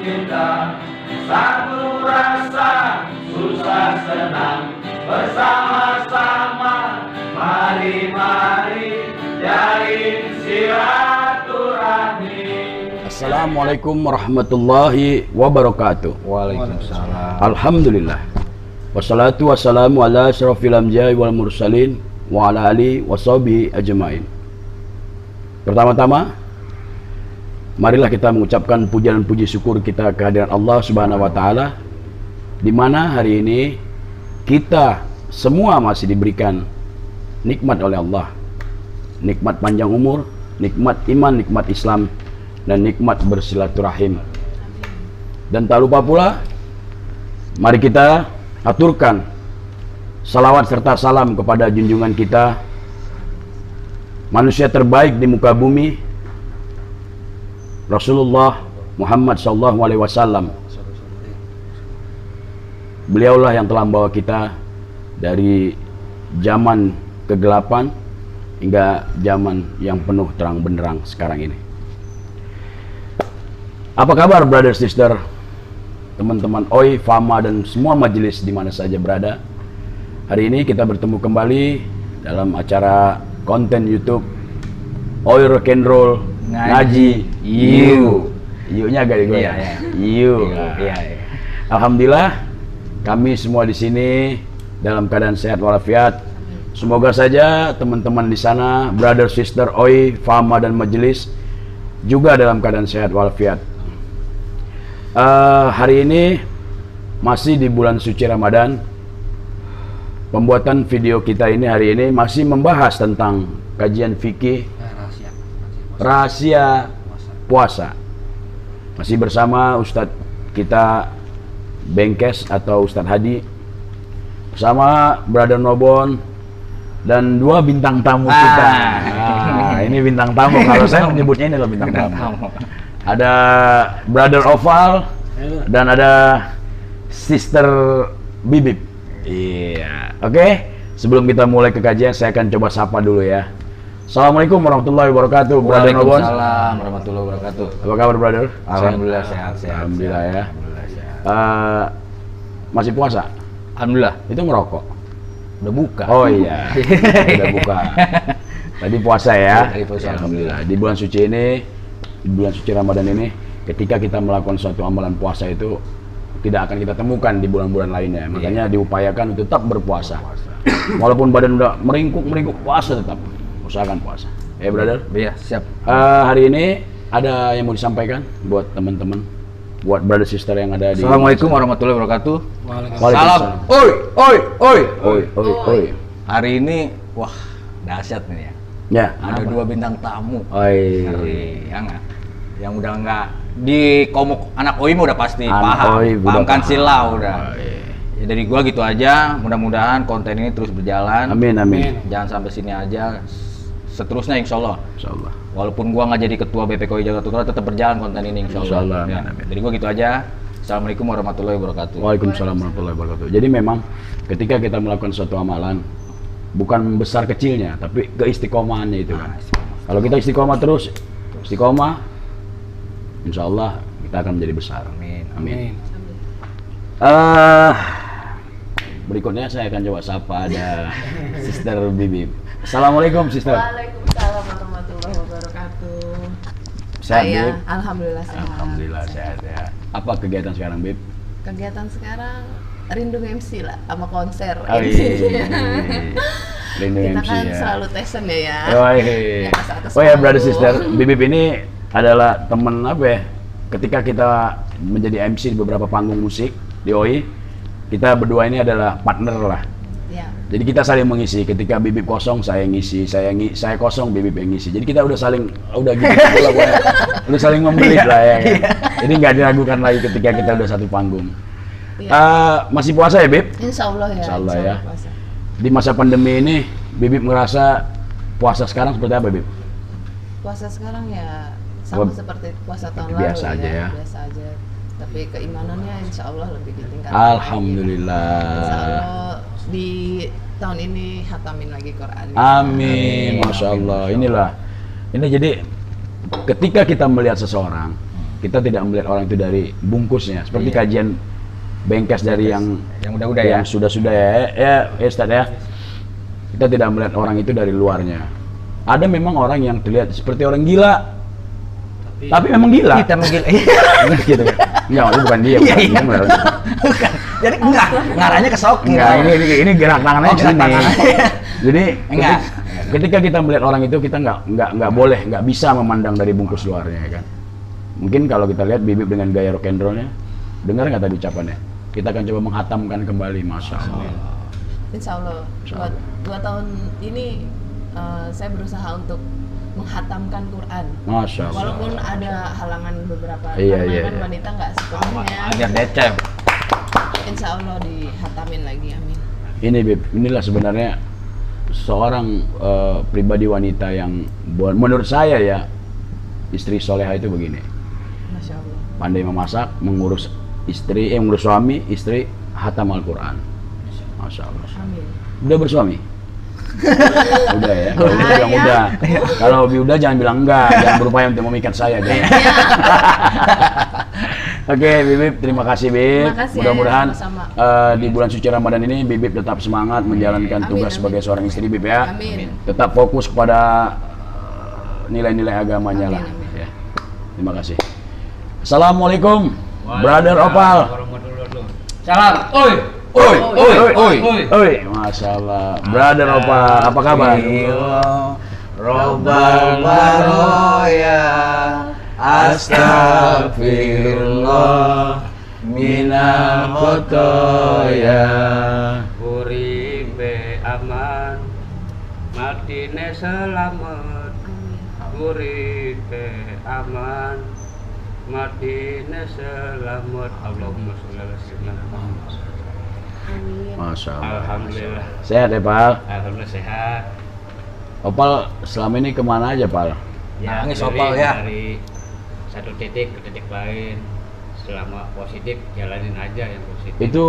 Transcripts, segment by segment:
kita, satu rasa susah senang bersama-sama. Mari jalin silaturahmi. Assalamualaikum warahmatullahi wabarakatuh. Waalaikumsalam. Alhamdulillah. Wassalatu wassalamu ala asyrafil anbiya'i wal mursalin wa ala alihi washabihi ajmain. Pertama-tama, marilah kita mengucapkan puja dan puji syukur kita kehadiran Allah Subhanahu wa taala, di mana hari ini kita semua masih diberikan nikmat oleh Allah. Nikmat panjang umur, nikmat iman, nikmat Islam, dan nikmat bersilaturahim. Dan tak lupa pula, mari kita aturkan salawat serta salam kepada junjungan kita, manusia terbaik di muka bumi, Rasulullah Muhammad SAW. Beliaulah yang telah membawa kita dari zaman kegelapan hingga zaman yang penuh terang benderang sekarang ini. Apa kabar brother sister, teman-teman OI, Fama, dan semua majelis di mana saja berada? Hari ini kita bertemu kembali dalam acara konten YouTube OI Rock and Roll Ngaji You. You-nya agak gue ya. You. Alhamdulillah kami semua di sini dalam keadaan sehat walafiat. Semoga saja teman-teman di sana, brother sister OI, Fama, dan majelis juga dalam keadaan sehat walafiat. Hari ini masih di bulan suci Ramadan. Pembuatan video kita ini hari ini masih membahas tentang kajian fikih rahasia puasa. Masih bersama Ustadz kita Bengkes atau Ustadz Hadi, bersama Brother Nobon, dan dua bintang tamu kita. Ini bintang tamu, kalau saya menyebutnya ini adalah bintang tamu. Ada Brother Oval dan ada Sister Bibip. Iya, oke. Sebelum kita mulai ke kajian, saya akan coba sapa dulu ya. Assalamualaikum warahmatullahi wabarakatuh, Brother Nobon. Waalaikumsalam warahmatullahi wabarakatuh. Apa kabar, Brother? Alhamdulillah sehat. Alhamdulillah ya. Alhamdulillah sehat. Masih puasa? Alhamdulillah. Itu ngerokok? Udah buka. Oh iya, udah buka. Tadi puasa ya. Tadi puasa, Ya, alhamdulillah. Di bulan suci ini, di bulan suci Ramadan ini, ketika kita melakukan suatu amalan puasa itu tidak akan kita temukan di bulan-bulan lainnya. Makanya diupayakan untuk tetap berpuasa. Walaupun badan udah meringkuk puasa, tetap usahakan puasa. Ya, brother. Iya, siap. Hari ini ada yang mau disampaikan buat teman-teman, buat brother sister yang ada di. Assalamualaikum warahmatullahi wabarakatuh. Waalaikumsalam. Oi. Hari ini wah dahsyat nih ya. Ya, Ada dua bintang tamu. Oi. Yang udah nggak di komuk anak OI udah pasti Anak paham. OI udah Paham kan paham. sila udah. Oi. Ya, dari gua gitu aja. Mudah-mudahan konten ini terus berjalan. Amin. Jangan sampai sini aja. Seterusnya insya Allah. Insyaallah. Walaupun gua nggak jadi ketua BPKI Jakarta Utara, tetap berjalan konten ini insya Allah. Insyaallah, Ya. amin. Dari gua gitu aja. Assalamualaikum warahmatullahi wabarakatuh. Waalaikumsalam warahmatullahi wabarakatuh. Jadi memang ketika kita melakukan suatu amalan, bukan besar kecilnya, tapi keistiqomahannya itu kan. Kalau kita istiqomah terus, insya Allah kita akan menjadi besar. Amin. Berikutnya saya akan coba sapa ada Sister Bibip. Assalamualaikum, Sister. Waalaikumsalam warahmatullahi wabarakatuh. Sehat, Saya Bib? alhamdulillah sehat. Alhamdulillah sehat ya. Apa kegiatan sekarang, Bib? Kegiatan sekarang rindu MC lah sama konser. Oh, iya. Rindu Kita MC kan ya. selalu tesen ya. Oh iya. Yang atas-atas Oh ya, selalu. brother sister, Bibip ini adalah teman apa ya? Ketika kita menjadi MC di beberapa panggung musik di OI, kita berdua ini adalah partner lah. Ya. Jadi kita saling mengisi. Ketika Bibip kosong, saya ngisi. Saya kosong, Bibip yang ngisi. Jadi kita udah gitu lah, udah saling membeli lah ya. Kan? Jadi nggak diragukan lagi ketika kita udah satu panggung. Ya. Masih puasa ya, Bib? Insya Allah ya. Insya Allah ya. puasa. Di masa pandemi ini, Bibip ngerasa puasa sekarang seperti apa, Bib? Puasa sekarang ya sama Wah, seperti puasa tahun biasa lalu aja ya. Biasa aja. Tapi keimanannya insya Allah lebih ditingkatkan. Alhamdulillah. Insya Allah di tahun ini hatamin lagi Quran. Amin, masya Allah. Inilah, ini jadi ketika kita melihat seseorang, kita tidak melihat orang itu dari bungkusnya. Seperti Iya. kajian Bengkes dari yang udah-udah ya. yang sudah-sudah ya Ustaz ya. Kita tidak melihat orang itu dari luarnya. Ada memang orang yang terlihat seperti orang gila, tapi memang gila. Kita menggil. Enggak gitu. Enggak, itu bukan dia. Iya, Bukan. iya. Itu bukan. Bukan. Jadi enggak, ngarahnya ke Soki. Enggak, ini gerak tangannya Oh, ke gerak sini. tangannya. Jadi Enggak. ketika kita melihat orang itu kita nggak boleh, nggak bisa memandang dari bungkus luarnya ya kan. Mungkin kalau kita lihat Bibip dengan gaya rock and roll-nya, dengar nggak tadi ucapannya? Kita akan coba menghatamkan kembali, Masya Allah. Insya Allah. Insya Buat Allah. 2 tahun ini saya berusaha untuk menghatamkan Quran. Masya Allah. Walaupun ada halangan beberapa, Iya, karena iya, kan iya. wanita nggak sepenuhnya. Ajar decep. Insya Allah dihatamin lagi, amin. Ini Bib, inilah sebenarnya seorang pribadi wanita yang menurut saya ya, istri soleha itu begini. Masya Allah. Pandai memasak, mengurus istri, mengurus suami, istri, hatam Al-Quran. Masya Allah. Amin. Udah bersuami? Udah ya, kalau udah bilang udah. Kalau udah jangan bilang enggak, jangan berupaya untuk memikat saya. Jangan. Oke, Bibip, terima kasih Bib. Terima kasih, Mudah-mudahan sama-sama. di bulan suci Ramadan ini Bibip tetap semangat menjalankan Amin, tugas amin. sebagai seorang istri Bib ya. Amin. Tetap fokus kepada nilai-nilai agamanya Amin, lah. amin. Ya. Terima kasih. Assalamualaikum, Brother Opal. Salam. Oi. Oi, oi, oi, oi, Masya Allah. Brother Opal, apa kabar? Robbal baroya, astagfirullah, minal khotoya. Uripe aman, matine selamat. Uripe aman, matine selamat. Allahumma sholli ala sayyidina Muhammad. Masya Allah. Alhamdulillah. Sehat ya, Pal? Alhamdulillah sehat. Opal selama ini kemana aja, Pal? Nangis, dari- Opal, ya. Dari satu titik ke titik lain. Selama positif jalanin aja yang positif. Itu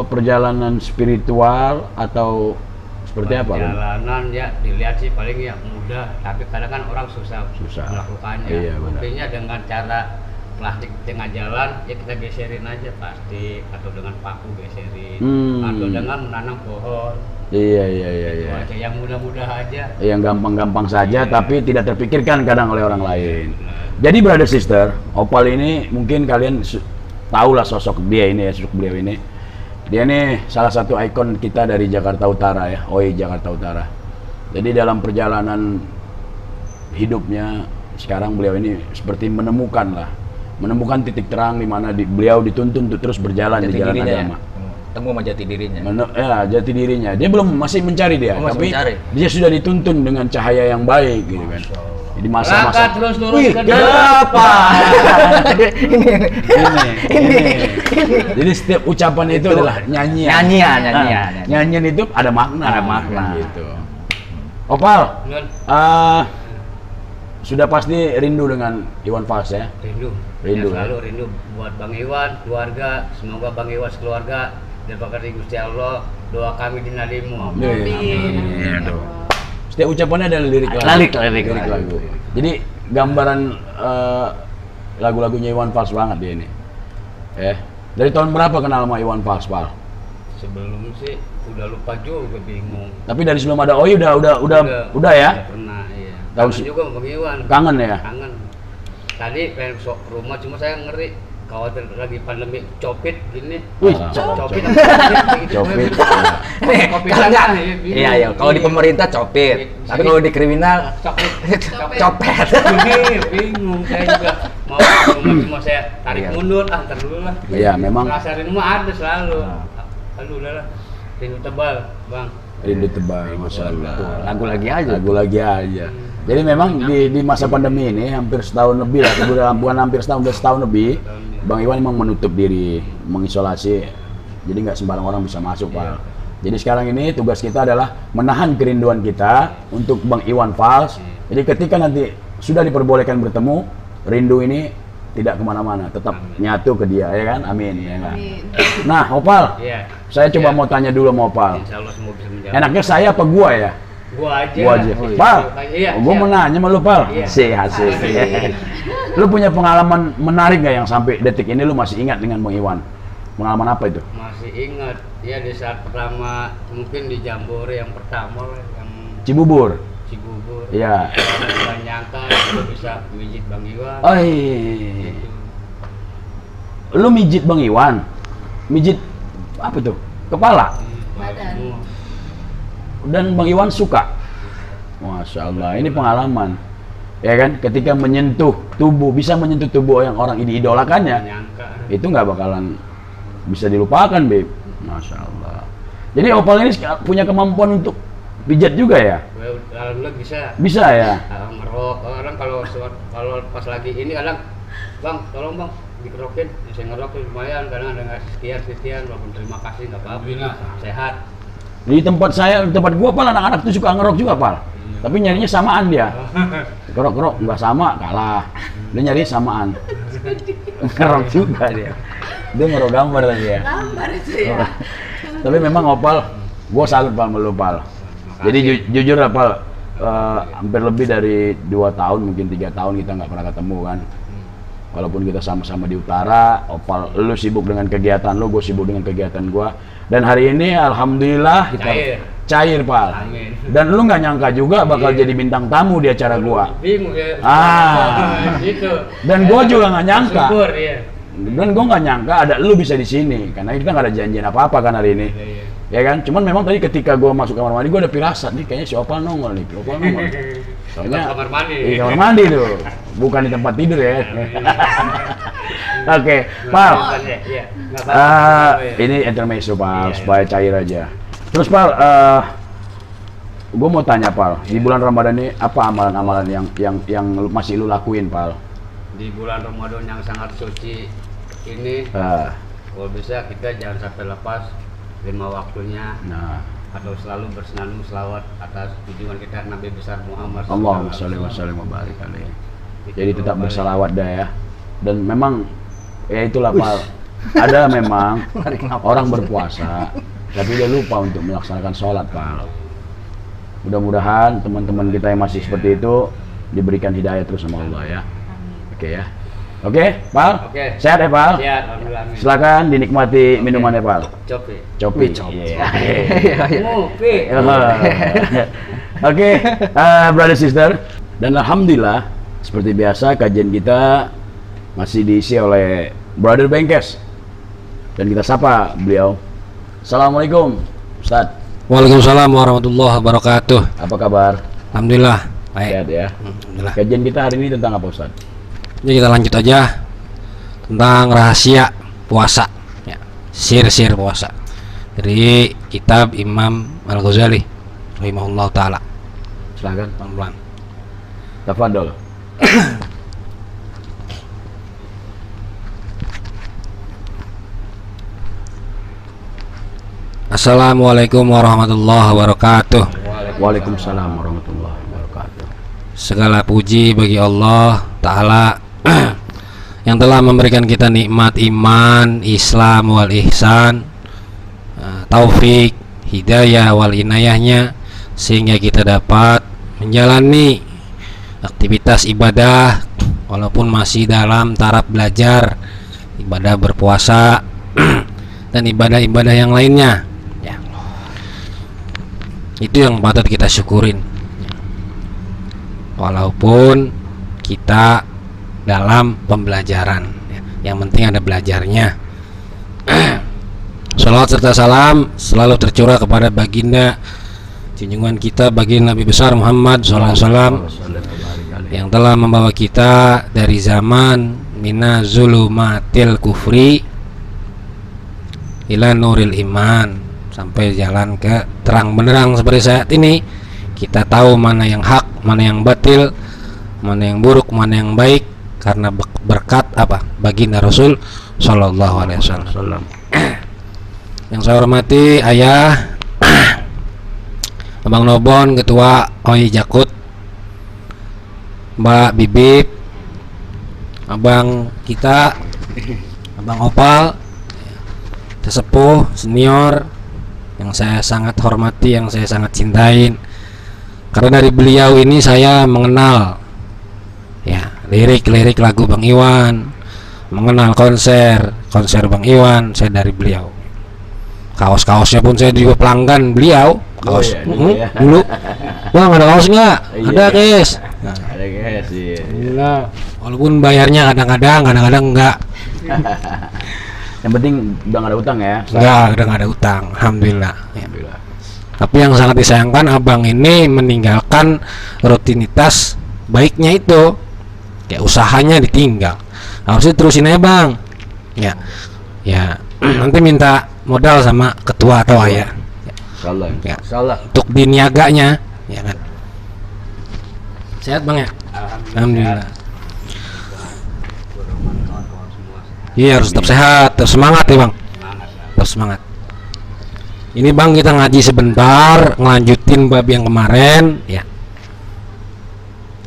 perjalanan spiritual atau seperti apa? Pal? Perjalanan ya dilihat sih paling ya mudah, tapi kadang kan orang susah, Susah. melakukannya. Iya, benar. Buktinya dengan cara plastik di tengah jalan ya kita geserin aja plastik, atau dengan paku geserin, atau dengan menanam pohon. Iya. Itu aja yang mudah-mudah aja. Yang gampang-gampang saja, Iya. tapi tidak terpikirkan kadang oleh orang lain. Jadi brother sister, Opal ini mungkin kalian tahulah sosok dia ini ya, sosok beliau ini. Dia ini salah satu ikon kita dari Jakarta Utara ya, OI Jakarta Utara. Jadi dalam perjalanan hidupnya sekarang beliau ini seperti menemukan titik terang di mana beliau dituntun untuk terus berjalan di Jati jalan dirinya ya. agama. Temu sama jati dirinya. Jati dirinya. Dia belum masih mencari dia, Oh, masih tapi mencari. dia sudah dituntun dengan cahaya yang baik gitu kan. Jadi masa-masa Langkah terus Wih, ke depan. ini. Jadi setiap ucapan itu adalah nyanyian. Nyanyian. Nyanyian itu ada makna. Ada makna. kan gitu. Opal, Nun, sudah pasti rindu dengan Iwan Fals ya. rindu. Rindu, Ya, selalu ya. rindu buat Bang Iwan, keluarga. Semoga Bang Iwan sekeluarga diberkati Gusti Allah. Doa kami dinalimu. Amin. Aduh. Setiap ucapannya ada lirik lagu. Lirik lagu. Jadi gambaran lagu-lagunya Iwan Fals banget dia ini. Dari tahun berapa kenal sama Iwan Fals, Pal? Sebelum sih udah lupa juga, bingung. Tapi dari sebelum ada OI udah ya? Udah pernah, iya. Tahun Kangen juga sama Bang Iwan. Kangen ya? Kangen. Tadi pengen ke rumah, cuma saya ngeri khawatir lagi pandemi copit gini. Wih, copit. Copit. Nih, kalau enggak, iya, kalau di pemerintah copit, tapi kalau di kriminal copet. Bingung saya juga mau ke rumah, cuma saya tarik Iya. mundur, ntar dulu lah. Iya, memang Rasa rindu mah ada selalu. Aduh, udahlah. Rindu tebal, Bang. rindu tebal, Masya Allah. Lagu lagi aja. Lagu lagi aja. Jadi memang di masa pandemi ini hampir setahun lebih lah, bukan hampir setahun, udah setahun lebih, Bang Iwan memang menutup diri, mengisolasi, jadi nggak sembarang orang bisa masuk, Pak. Jadi sekarang ini tugas kita adalah menahan kerinduan kita untuk Bang Iwan Fals. Jadi ketika nanti sudah diperbolehkan bertemu, rindu ini tidak kemana-mana, tetap nyatu ke dia, ya kan? Amin. Ya kan? Amin. Nah, Opal, Iya. saya coba Iya. mau tanya dulu sama Opal. Insya Allah semua bisa menjawab. Enaknya saya apa gua ya? Gua aja. Gua aja. Oh, iya. Pal, Iya, gua mau siap. nanya sama lu, Pal. Iya. Asik. Lu punya pengalaman menarik nggak yang sampai detik ini lu masih ingat dengan Bang Iwan? Pengalaman apa itu? Masih ingat ya di saat pertama mungkin di Jambore yang pertama lah, yang Cibubur. Cibubur. Iya. Nggak nyangka gua bisa mijit Bang Iwan. Oh, iya. Lu mijit Bang Iwan? Mijit apa tuh? Kepala? Badan. Dan Bang Iwan suka? Masya Allah, ini pengalaman. Ya kan, ketika menyentuh tubuh, bisa menyentuh tubuh yang orang diidolakannya, Nggak nyangka. itu nggak bakalan bisa dilupakan, Beb. Masya Allah. Jadi Opal ini punya kemampuan untuk pijat juga ya? Alhamdulillah bisa. Bisa ya? Ngerok orang kalau pas lagi ini kadang Bang tolong Bang dikerokin, saya ngerokin lumayan kadang ada ngasih sekian walaupun terima kasih nggak apa-apa, sehat. Di tempat gua, Pal, anak-anak tuh suka ngerok juga, Pal. Tapi nyarinya samaan dia. Kerok-kerok nggak sama, kalah. Dia nyari samaan. Ngerok juga dia. Dia ngerok gambar tadi ya. Gambar itu ya. Tapi memang Opal, gua salut, Pal, sama lu, Pal. Jadi jujur lah, Pal, hampir lebih dari 2 tahun, mungkin 3 tahun kita nggak pernah ketemu kan. Walaupun kita sama-sama di utara, Opal, lu sibuk dengan kegiatan lu, gue sibuk dengan kegiatan gua. Dan hari ini alhamdulillah kita cair, Pal. Amin. Dan lu nggak nyangka juga bakal jadi bintang tamu di acara gua. Bingung ya. Gitu. Dan gua juga nggak nyangka. Syukur, iya. Dan gua nggak nyangka ada lu bisa di sini, karena kita nggak ada janjian apa-apa kan hari ini. Iya. Ya kan? Cuman memang tadi ketika gua masuk kamar mandi, gua ada firasat nih, kayaknya si Opal nongol nih, Opal nongol. Soalnya kamar mandi. di kamar mandi tuh, bukan di tempat tidur ya. Oke, Pal. Iya. Nggak apa-apa. Ini intermezzo, Pal, Iya, supaya cair aja. Terus, Pal, gue mau tanya, Pal, di bulan Ramadan ini apa amalan-amalan yang masih lu lakuin, Pal? Di bulan Ramadan yang sangat suci ini, kalau bisa kita jangan sampai lepas 5 waktunya. Nah, Atau selalu bersenandung selawat atas junjungan kita Nabi besar Muhammad Allahumma sholli wa sallim wa barik alaihi. Jadi tetap bersalawat dah ya. Dan memang ya itulah, Pal. Ada memang orang berpuasa tapi dia lupa untuk melaksanakan sholat, Pal. Mudah-mudahan teman-teman kita yang masih seperti itu diberikan hidayah terus sama Allah ya. Oke ya. Oke, Pal. Oke. Sehat ya, Pal. Sehat, alhamdulillah. Amin. Silakan dinikmati minumannya, Pal. Copi. Copi. Iya. Ngopi. Oke, brother sister, dan alhamdulillah seperti biasa kajian kita masih diisi oleh Brother Bengkes, dan kita sapa beliau. Assalamualaikum, Ustaz. Waalaikumsalam warahmatullahi wabarakatuh. Apa kabar? Alhamdulillah baik. Sehat ya. Alhamdulillah. Kajian kita hari ini tentang apa, Ustaz? Jadi kita lanjut aja tentang rahasia puasa, ya. Sir-sir puasa dari kitab Imam Al-Ghazali rahimahullah taala. Silakan. Pelan-pelan. Tafadhol. Assalamualaikum warahmatullahi wabarakatuh. Waalaikumsalam warahmatullahi wabarakatuh. Segala puji bagi Allah Ta'ala yang telah memberikan kita nikmat iman, Islam wal ihsan, taufik, hidayah wal inayahnya, sehingga kita dapat menjalani aktivitas ibadah walaupun masih dalam taraf belajar ibadah berpuasa dan ibadah-ibadah yang lainnya ya. Itu yang patut kita syukurin walaupun kita dalam pembelajaran ya. Yang penting ada belajarnya. Salawat serta salam selalu tercurah kepada baginda junjungan kita, baginda Nabi besar Muhammad SAW, yang telah membawa kita dari zaman mina zulumatil kufri ila nuril iman, sampai jalan ke terang benderang seperti saat ini. Kita tahu mana yang hak, mana yang batil, mana yang buruk, mana yang baik, karena berkat apa? Baginda Rasul Sallallahu Alaihi Wasallam. Yang saya hormati ayah Abang Nobon, Ketua OI Jakut, Mbak Bibip, Abang kita, Abang Opal, sesepuh senior yang saya sangat hormati, yang saya sangat cintain, Karena dari beliau ini saya mengenal ya lirik-lirik lagu Bang Iwan, mengenal konser Bang Iwan, saya dari beliau. Kaos-kaosnya pun saya juga pelanggan beliau. Kaos dulu. Bang, ada kaos nggak? Ada guys. Nah, Ada guys, iya. alhamdulillah. Walaupun bayarnya kadang-kadang enggak. Yang penting udah nggak ada utang ya. Enggak, udah nggak ada utang. Alhamdulillah. Ya. Tapi yang sangat disayangkan abang ini meninggalkan rutinitas baiknya itu. Kayak usahanya ditinggal. Harusnya terusin aja bang. Ya, ya. Nanti minta modal sama ketua atau ayah. Insyaallah. Ya. Insyaallah. Untuk diniaganya, ya kan. Sehat bang ya. Alhamdulillah. Iya harus tetap sehat, tetap semangat ya bang. Tetap semangat. Ini bang kita ngaji sebentar, ngelanjutin bab yang kemarin, ya.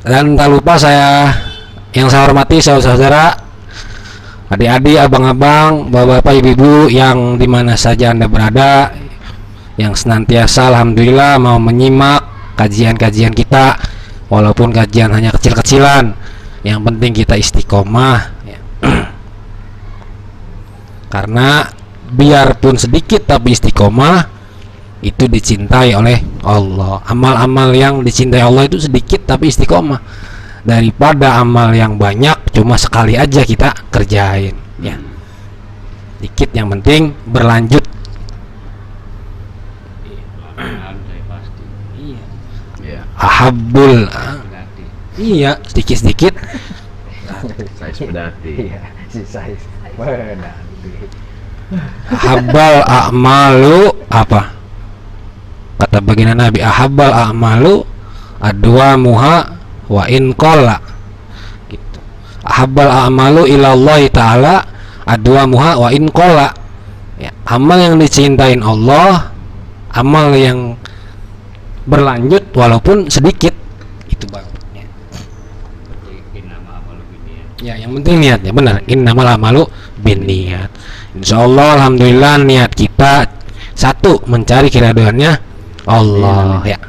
Dan tak lupa yang saya hormati saudara-saudara, adik-adik, abang-abang, bapak-bapak, ibu-ibu yang dimana saja anda berada, yang senantiasa alhamdulillah mau menyimak kajian-kajian kita, walaupun kajian hanya kecil-kecilan, yang penting kita istiqomah, ya. Karena biarpun sedikit tapi istiqomah itu dicintai oleh Allah. Amal-amal yang dicintai Allah itu sedikit tapi istiqomah, daripada amal yang banyak cuma sekali aja kita kerjain, ya. Dikit yang penting berlanjut. Iya. Ahabbul iya sedikit-sedikit Saya pedati. Iya, si saya. Benar. ahabbal a'malu apa kata baginda Nabi, ahabbal a'malu adwa muha wa in qalla gitu. Ahabbal a'malu ilallahi ta'ala adwa muha wa in qalla, ya, amal yang dicintain Allah, amal yang berlanjut walaupun sedikit, itu bang, ya yang penting niatnya benar. Innamal amalu binniyat. Insyaallah alhamdulillah niat kita satu, mencari keriduannya Allah, ya.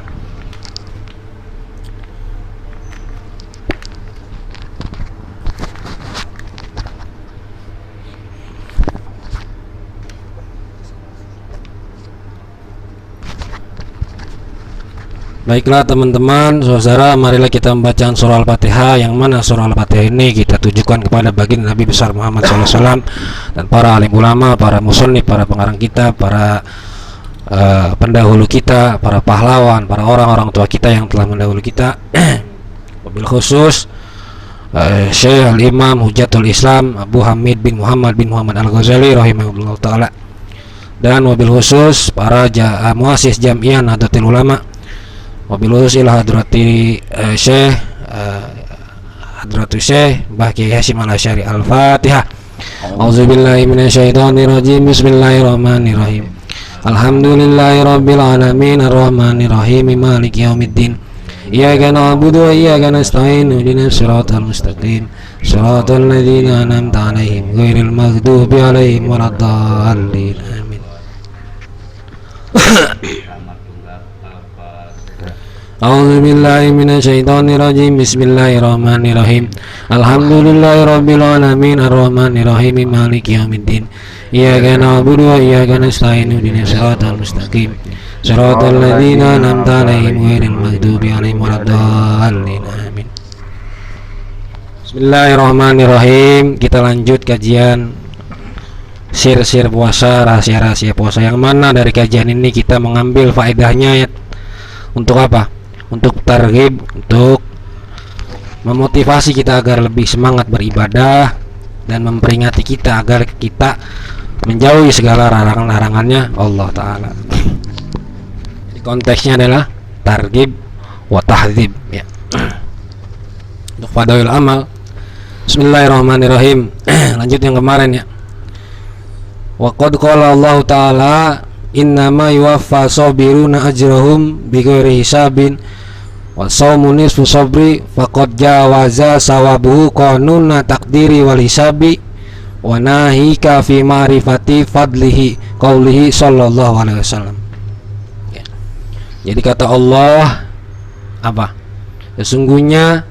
Baiklah teman-teman, saudara, marilah kita membaca surah Al-Fatihah, yang mana surah Al-Fatihah ini kita tujukan kepada baginda Nabi besar Muhammad SAW dan para alim ulama, para musannif, para pengarang kita, para pendahulu kita, para pahlawan, para orang-orang tua kita yang telah mendahului kita. Wabil khusus Syekh Al-Imam Hujatul Islam Abu Hamid bin Muhammad Al-Ghazali rahimahullah ta'ala, dan wabil khusus para muassis Jam'iyah Nahdlatul Ulama, wabil khusus ila hadrati Syekh Mbah Kiai Hasyim Al-Asy'ari. Al-Fatihah. A'udzubillahi minasyaitonirrajim. Bismillahirrahmanirrahim. Alhamdulillahirabbil alamin arrahmanirrahim maliki yaumiddin. Iyyaka na'budu wa iyyaka nasta'in ihdinas siratal mustaqim siratal ladzina an'amta 'alaihim ghairil maghdubi 'alaihim waladdallin. Amin. A'udzu billahi minasyaitonir rajim. Bismillahirrahmanirrahim. Alhamdulillahirabbil alamin arrahmanir rahim maliki yaumiddin. Iyyaka na'budu wa iyyaka nasta'in ihdinas siratal mustaqim siratal ladzina an'amta 'alaihim ghairil maghdubi 'alaihim waladdallin. Amin. Bismillahirrahmanirrahim. Kita lanjut kajian sir-sir puasa, rahasia-rahasia puasa, yang mana dari kajian ini kita mengambil faedahnya, ya. Untuk apa? Untuk targhib, untuk memotivasi kita agar lebih semangat beribadah dan memperingati kita agar kita menjauhi segala larangan-larangannya Allah Ta'ala. Jadi konteksnya adalah targhib wa tahdzib, ya. Untuk fadail amal. Bismillahirrahmanirrahim. Lanjut yang kemarin, ya. Wa qad qala Allah Ta'ala innama yuwaffa sabiruna ajrahum bighairi hisabin wa shaumu nisfu sabri faqad jawaza sawabuhu qanuna taqdiri wal hisabi wa nahika fi ma'rifati fadlihi qaulihi sallallahu alaihi wasallam, ya. Jadi kata Allah, apa? Sesungguhnya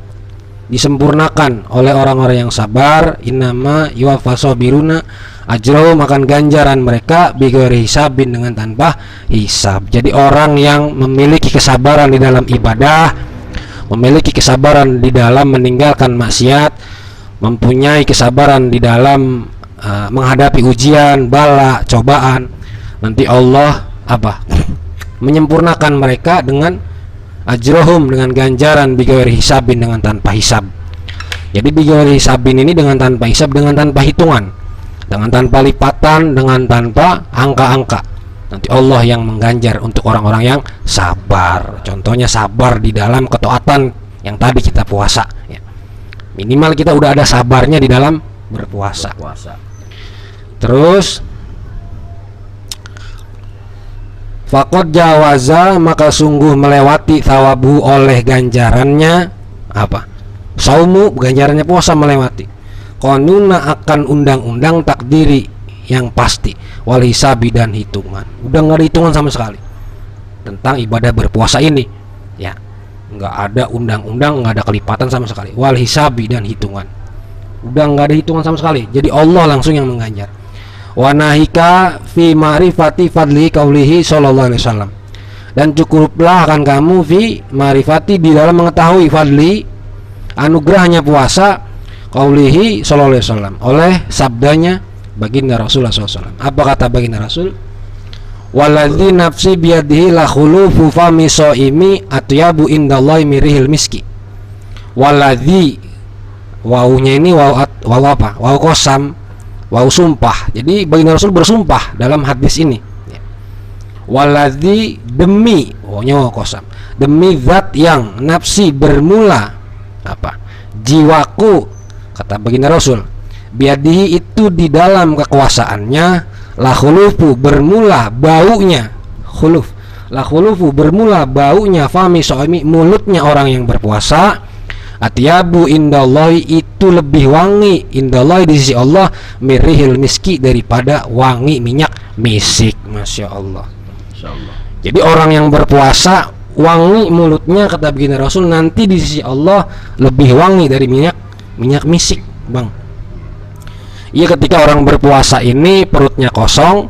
disempurnakan oleh orang-orang yang sabar. Innama yuwaffasabiruna ajrahum, makan ganjaran mereka bighairi hisabin, dengan tanpa hisab. Jadi orang yang memiliki kesabaran di dalam ibadah, memiliki kesabaran di dalam meninggalkan maksiat, mempunyai kesabaran di dalam menghadapi ujian, bala, cobaan, nanti Allah apa? Menyempurnakan mereka dengan ajrohum, dengan ganjaran bighairi hisabin, dengan tanpa hisab. Jadi bighairi hisabin ini dengan tanpa hisab, dengan tanpa hitungan, dengan tanpa lipatan, dengan tanpa angka-angka. Nanti Allah yang mengganjar untuk orang-orang yang sabar. Contohnya sabar di dalam ketaatan yang tadi kita puasa ya. Minimal kita udah ada sabarnya di dalam berpuasa. Terus faqad jawaza, maka sungguh melewati thawabu, oleh ganjarannya apa? Saumu, ganjarannya puasa, melewati qanuna, akan undang-undang takdiri yang pasti, wal hisabi, dan hitungan. Udah nggak ada hitungan sama sekali tentang ibadah berpuasa ini ya. Nggak ada undang-undang, nggak ada kelipatan sama sekali, wal hisabi, dan hitungan. Udah nggak ada hitungan sama sekali. Jadi Allah langsung yang mengganjar. Wa nahika fi ma'rifati fadli qaulihi sallallahu alaihi wasallam, dan cukuplah akan kamu fi ma'rifati, di dalam mengetahui fadli, anugerahnya puasa, qaulihi sallallahu alaihi wasallam, oleh sabdanya baginda Rasulullah SAW. Apa kata baginda Rasul? Waladzi nafsi biyadihi la khulufu fami shaimi atyabu indallahi mirihil miski. Waladzi, wawunya ini waw apa? Waw qasam, waw sumpah. Jadi baginda Rasul bersumpah dalam hadis ini. Waladzi, demi, wawnya waw qasam, demi zat yang nafsi bermula apa? Jiwaku, kata baginda Rasul, biadihi itu di dalam kekuasaannya, la khulufu bermula baunya, khuluf, la khulufu bermula baunya, fami shaimi mulutnya orang yang berpuasa, atyabu indallahi itu lebih wangi, indallahi di sisi Allah, mirihil miski daripada wangi minyak misik. Masya Allah. Jadi orang yang berpuasa wangi mulutnya, kata baginda Rasul, nanti di sisi Allah lebih wangi dari minyak misik, Bang. Iya, ketika orang berpuasa ini perutnya kosong,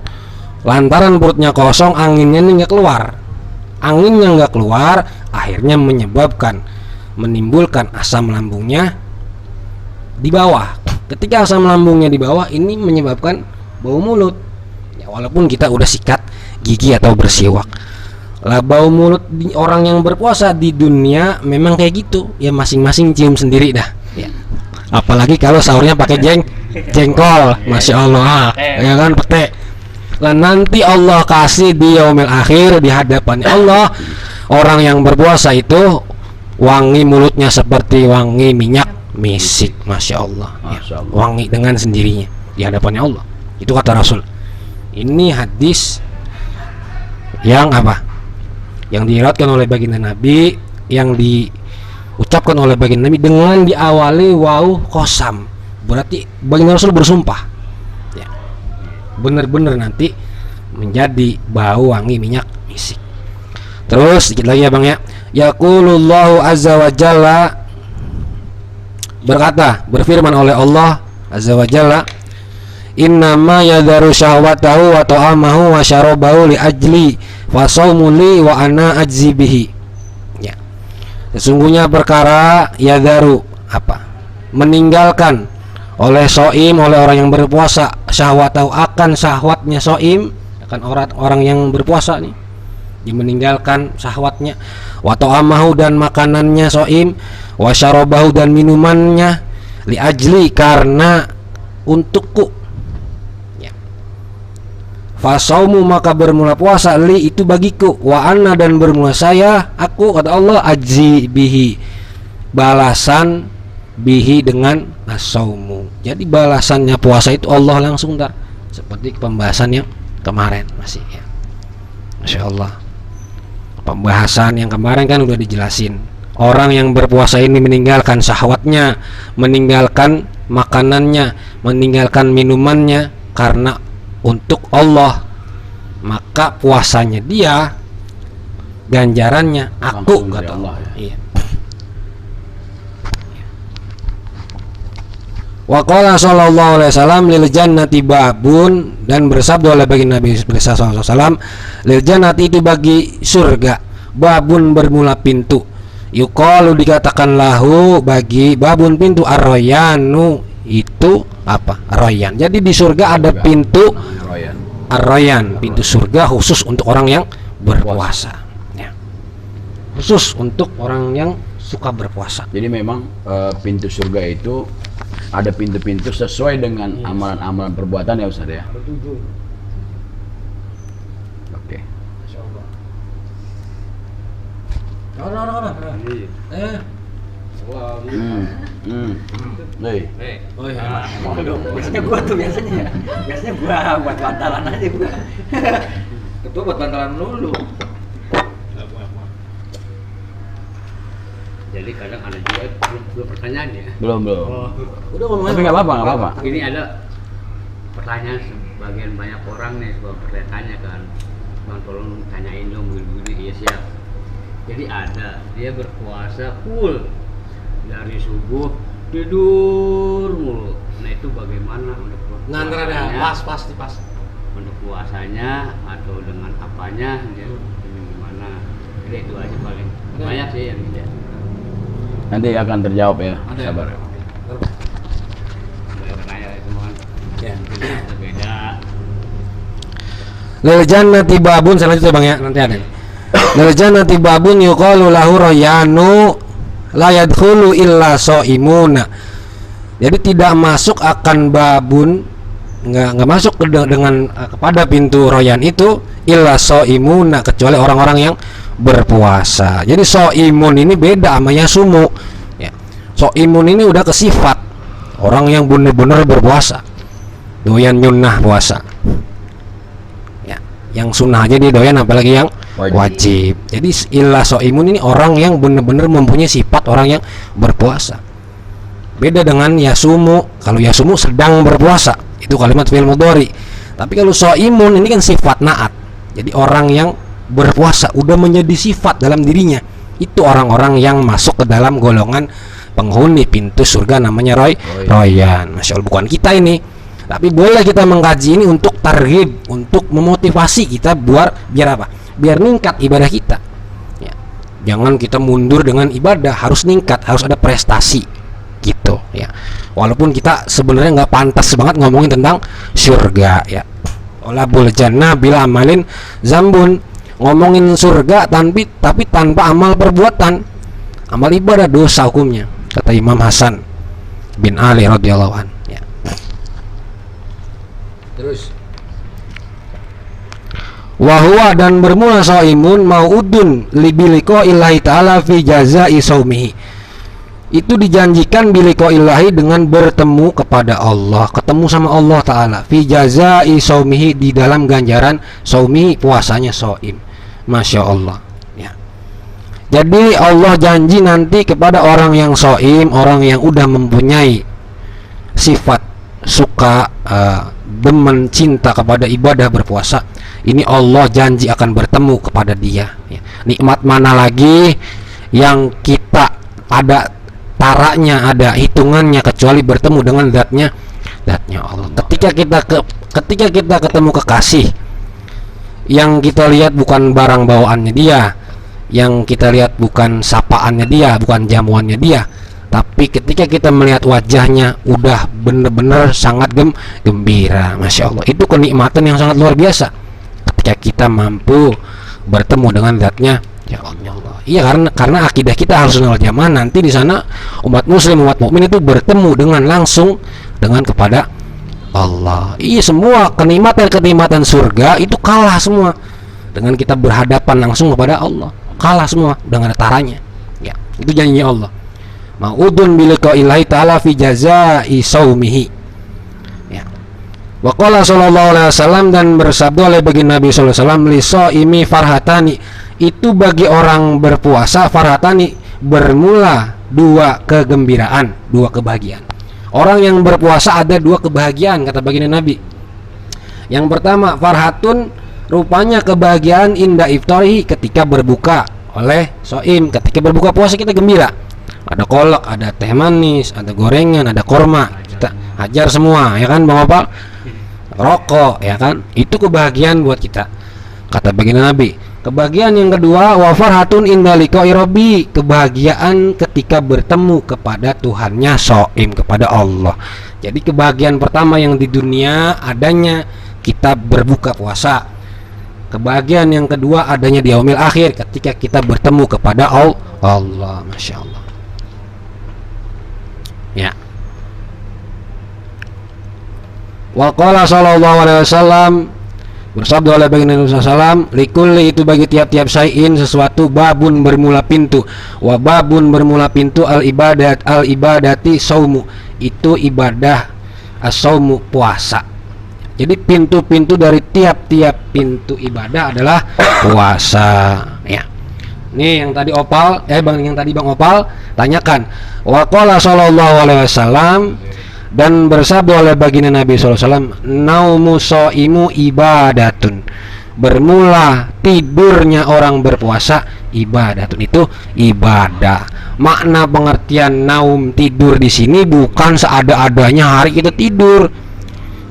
lantaran perutnya kosong, anginnya ini nggak keluar. Anginnya nggak keluar, akhirnya menimbulkan asam lambungnya di bawah. Ketika asam lambungnya di bawah, ini menyebabkan bau mulut. Ya, walaupun kita udah sikat gigi atau bersiwak, lah bau mulut orang yang berpuasa di dunia memang kayak gitu. Ya masing-masing cium sendiri dah. Ya. Apalagi kalau sahurnya pakai jengkol, masya Allah, ya kan, pete. Lah nanti Allah kasih di yaumil akhir, di hadapan Allah, orang yang berpuasa itu wangi mulutnya seperti wangi minyak misik, masya Allah, ya. Wangi dengan sendirinya di hadapannya Allah. Itu kata Rasul. Ini hadis yang apa? Yang diriwayatkan oleh baginda Nabi, yang diucapkan oleh baginda Nabi dengan diawali waw qasam. Berarti baginda Rasul bersumpah ya, benar-benar nanti menjadi bau wangi minyak misik. Terus sedikit lagi ya Bang ya. Yaqulullahu azza wa jalla, berfirman oleh Allah azza wa jalla, innama yadharu syahwatahu wa ta'amahu wa syarabahu li ajli wa saumuli wa ana ajzi bihi. Ya. Sesungguhnya perkara yadharu apa? Meninggalkan oleh soim, oleh orang yang berpuasa, syahwatahu, akan syahwatnya soim, akan orang yang berpuasa nih, dia meninggalkan syahwatnya, wa ta'amahu, dan makanannya soim, wa syarabahu, dan minumannya, li ajli, karena untukku ya. Fasaumu, maka bermula puasa, li itu bagiku, wa anna, dan bermula saya, aku, kata Allah, ajzi bihi, balasan bihi dengan as-saumu. Jadi balasannya puasa itu Allah langsung ntar, seperti pembahasan yang kemarin masih ya. Masya Allah, pembahasan yang kemarin kan udah dijelasin. Orang yang berpuasa ini meninggalkan syahwatnya, meninggalkan makanannya, meninggalkan minumannya karena untuk Allah, maka puasanya dia ganjarannya aku, kata Allah ya. Iya, Wa qala sallallahu alaihi wasallam lil jannati babun, dan bersabda oleh baginda Nabi sallallahu alaihi wasallam, lil jannati itu bagi surga, babun bermula pintu. Yuqalu dikatakan lahu bagi babun pintu, arroyanu itu apa? Arroyan. Jadi di surga ada pintu arroyan, pintu surga khusus untuk orang yang berpuasa. Ya. Khusus untuk orang yang suka berpuasa. Jadi memang pintu surga itu ada pintu-pintu sesuai dengan amalan-amalan perbuatan ya Ustaz ya. Oke. Biasanya gua tuh biasanya gua buat bantalan aja gua. Ketua buat bantalan dulu. Jadi kadang ada juga belum pertanyaan ya. Belum. Udah ngomong Tapi nggak apa-apa. Ini ada pertanyaan sebagian banyak orang nih, sebuah pertanyaannya kan, bang tolong tanyain dong begini. Iya siap. Jadi ada dia berpuasa full dari subuh tidur mulu. Nah itu bagaimana untuk puasanya? pas. Untuk puasanya atau dengan apanya dia gimana? Jadi itu aja paling banyak sih yang dia. Nanti akan terjawab ya. Sabar. Beda. Lil jannati babun, selanjutnya Bang ya, nanti ada. Lil jannati babun yuqalu lahu rayanu la yadkhulu illa shaimuna. Jadi tidak masuk akan babun, enggak masuk dengan kepada pintu royan itu illa shaimuna, kecuali orang-orang yang berpuasa. Jadi shaimun ini beda sama yasumu. Ya. Shaimun ini udah ke sifat orang yang benar-benar berpuasa. Doyan nyunnah puasa. Ya, yang sunnah aja dia doyan, apalagi yang wajib. Jadi illa shaimun ini orang yang benar-benar mempunyai sifat orang yang berpuasa. Beda dengan yasumu. Kalau yasumu sedang berpuasa, itu kalimat fi'il mudhari. Tapi kalau shaimun ini kan sifat naat. Jadi orang yang berpuasa udah menjadi sifat dalam dirinya, itu orang-orang yang masuk ke dalam golongan penghuni pintu surga namanya Royan. Masya Allah, bukan kita ini, tapi boleh kita mengkaji ini untuk targhib, untuk memotivasi kita biar apa? Biar meningkat ibadah kita ya. Jangan kita mundur dengan ibadah, harus meningkat, harus ada prestasi gitu ya. Walaupun kita sebenarnya nggak pantas banget ngomongin tentang surga ya. Olabul jannah bila amalin zambun, ngomongin surga tapi tanpa amal perbuatan, amal ibadah dosa hukumnya, kata Imam Hasan bin Ali radhiyallahu an ya. Terus wahwa, dan bermula shaimun mau'udun libiliko illahi ta'ala fi jazai saumihi. Itu dijanjikan biliko ilahi dengan bertemu kepada Allah, ketemu sama Allah Ta'ala fi jazai saumihi, di dalam ganjaran saumihi, puasanya shaim. Masya Allah ya. Jadi Allah janji nanti kepada orang yang shaim, orang yang udah mempunyai sifat suka, demen, cinta kepada ibadah berpuasa, ini Allah janji akan bertemu kepada dia ya. Nikmat mana lagi yang kita ada taraknya, ada hitungannya, kecuali bertemu dengan zatnya Allah. Ketika kita ketemu kekasih yang kita lihat bukan barang bawaannya dia, yang kita lihat bukan sapaannya dia, bukan jamuannya dia, tapi ketika kita melihat wajahnya udah bener-bener sangat gembira. Masya Allah, itu kenikmatan yang sangat luar biasa ketika kita mampu bertemu dengan zatnya ya Allah. Iya, karena akidah kita harus sunnah jamaah, nanti di sana umat muslim, umat mukmin itu bertemu dengan langsung dengan kepada Allah. Iya, semua kenikmatan surga itu kalah semua dengan kita berhadapan langsung kepada Allah. Kalah semua, udah gak ada taranya. Ya, itu janjinya Allah. Ma'udun biliqa'illahi ta'ala fi jazai saumihi. Ya. Wa qala sallallahu alaihi wasallam, dan bersabda oleh baginda Nabi sallallahu alaihi wasallam, li shaimi farhatani, itu bagi orang berpuasa, farhatani, bermula dua kegembiraan, dua kebahagiaan. Orang yang berpuasa ada dua kebahagiaan, kata baginda Nabi. Yang pertama, farhatun, rupanya kebahagiaan inda iftarihi, ketika berbuka oleh shaim. Ketika berbuka puasa kita gembira, ada kolak, ada teh manis, ada gorengan, ada korma, kita hajar semua, ya kan Bang Opal? Rokok, ya kan? Itu kebahagiaan buat kita. Kata baginda Nabi. Kebahagiaan yang kedua, wa farhatun inda liqa'i rabbi, kebahagiaan ketika bertemu kepada Tuhannya, shaim, kepada Allah. Jadi kebahagiaan pertama yang di dunia adanya kita berbuka puasa. Kebahagiaan yang kedua adanya di yaumil akhir ketika kita bertemu kepada Allah. Masya Allah. Ya. Wa qala sallallahu alaihi wasallam, bersabda oleh baginda Nabi SAW, likulli itu bagi tiap-tiap syai'in sesuatu, babun bermula pintu, wa babun bermula pintu al ibadati saumu, itu ibadah, as-saumu puasa. Jadi pintu-pintu dari tiap-tiap pintu ibadah adalah puasa. Ya. Nih yang tadi Bang Opal tanyakan. Wa qala sallallahu alaihi wasallam, dan bersabda oleh baginda Nabi sallallahu alaihi wasallam, naumu shaimu ibadatun. Bermula tidurnya orang berpuasa ibadatun, itu ibadah. Makna pengertian naum tidur di sini bukan seada-adanya hari kita tidur.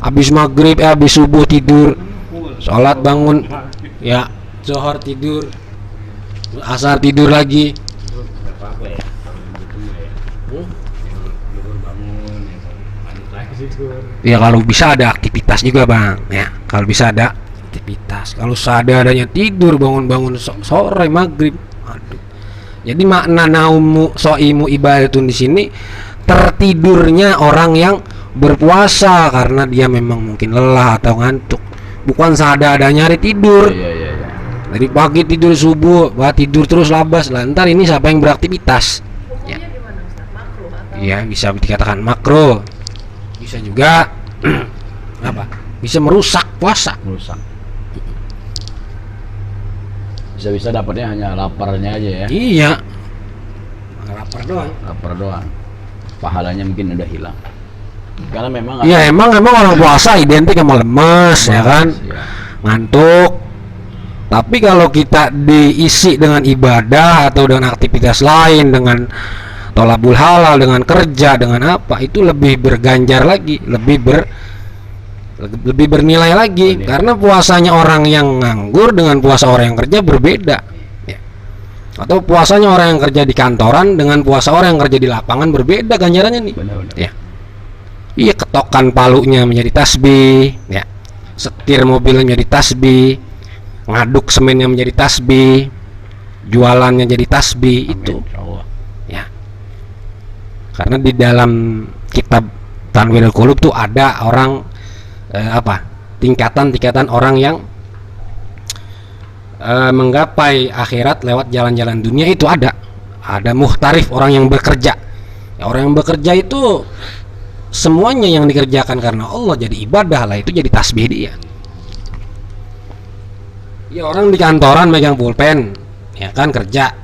Habis maghrib, habis subuh tidur, sholat bangun, ya, zuhur tidur, asar tidur lagi. Ya kalau bisa ada aktivitas juga Bang, ya kalau bisa ada aktivitas. Kalau seadanya tidur, bangun-bangun sore maghrib, aduh. Jadi makna naumu shaimu ibadatun di sini tertidurnya orang yang berpuasa karena dia memang mungkin lelah atau ngantuk, bukan seadanya hari tidur. Iya. Dari pagi tidur, subuh tidur terus labas, lantar ini siapa yang beraktivitas? Ya. Iya, bisa dikatakan makro, bisa juga apa? Bisa merusak puasa. Bisa dapatnya hanya laparnya aja ya. Iya, lapar doang. Pahalanya mungkin udah hilang. Karena memang emang orang puasa identik sama lemes, ya kan, ngantuk. Tapi kalau kita diisi dengan ibadah atau dengan aktivitas lain, dengan tolabul halal, dengan kerja, dengan apa, itu lebih berganjar lagi, lebih bernilai lagi. Karena puasanya orang yang nganggur dengan puasa orang yang kerja berbeda, ya. Atau puasanya orang yang kerja di kantoran dengan puasa orang yang kerja di lapangan berbeda ganjarannya nih. Benar-benar. Ya. Iya, ketokan palunya menjadi tasbih, ya. Setir mobilnya menjadi tasbih, ngaduk semennya menjadi tasbih, jualannya jadi tasbih. Amin, itu. Ya. Karena di dalam kitab Tanwirul Qulub tuh ada orang tingkatan-tingkatan orang yang menggapai akhirat lewat jalan-jalan dunia. Itu ada muhtarif, orang yang bekerja. Ya, orang yang bekerja itu semuanya yang dikerjakan karena Allah jadi ibadah lah, itu jadi tasbih dia. Ya, orang di kantoran megang pulpen, ya kan, kerja.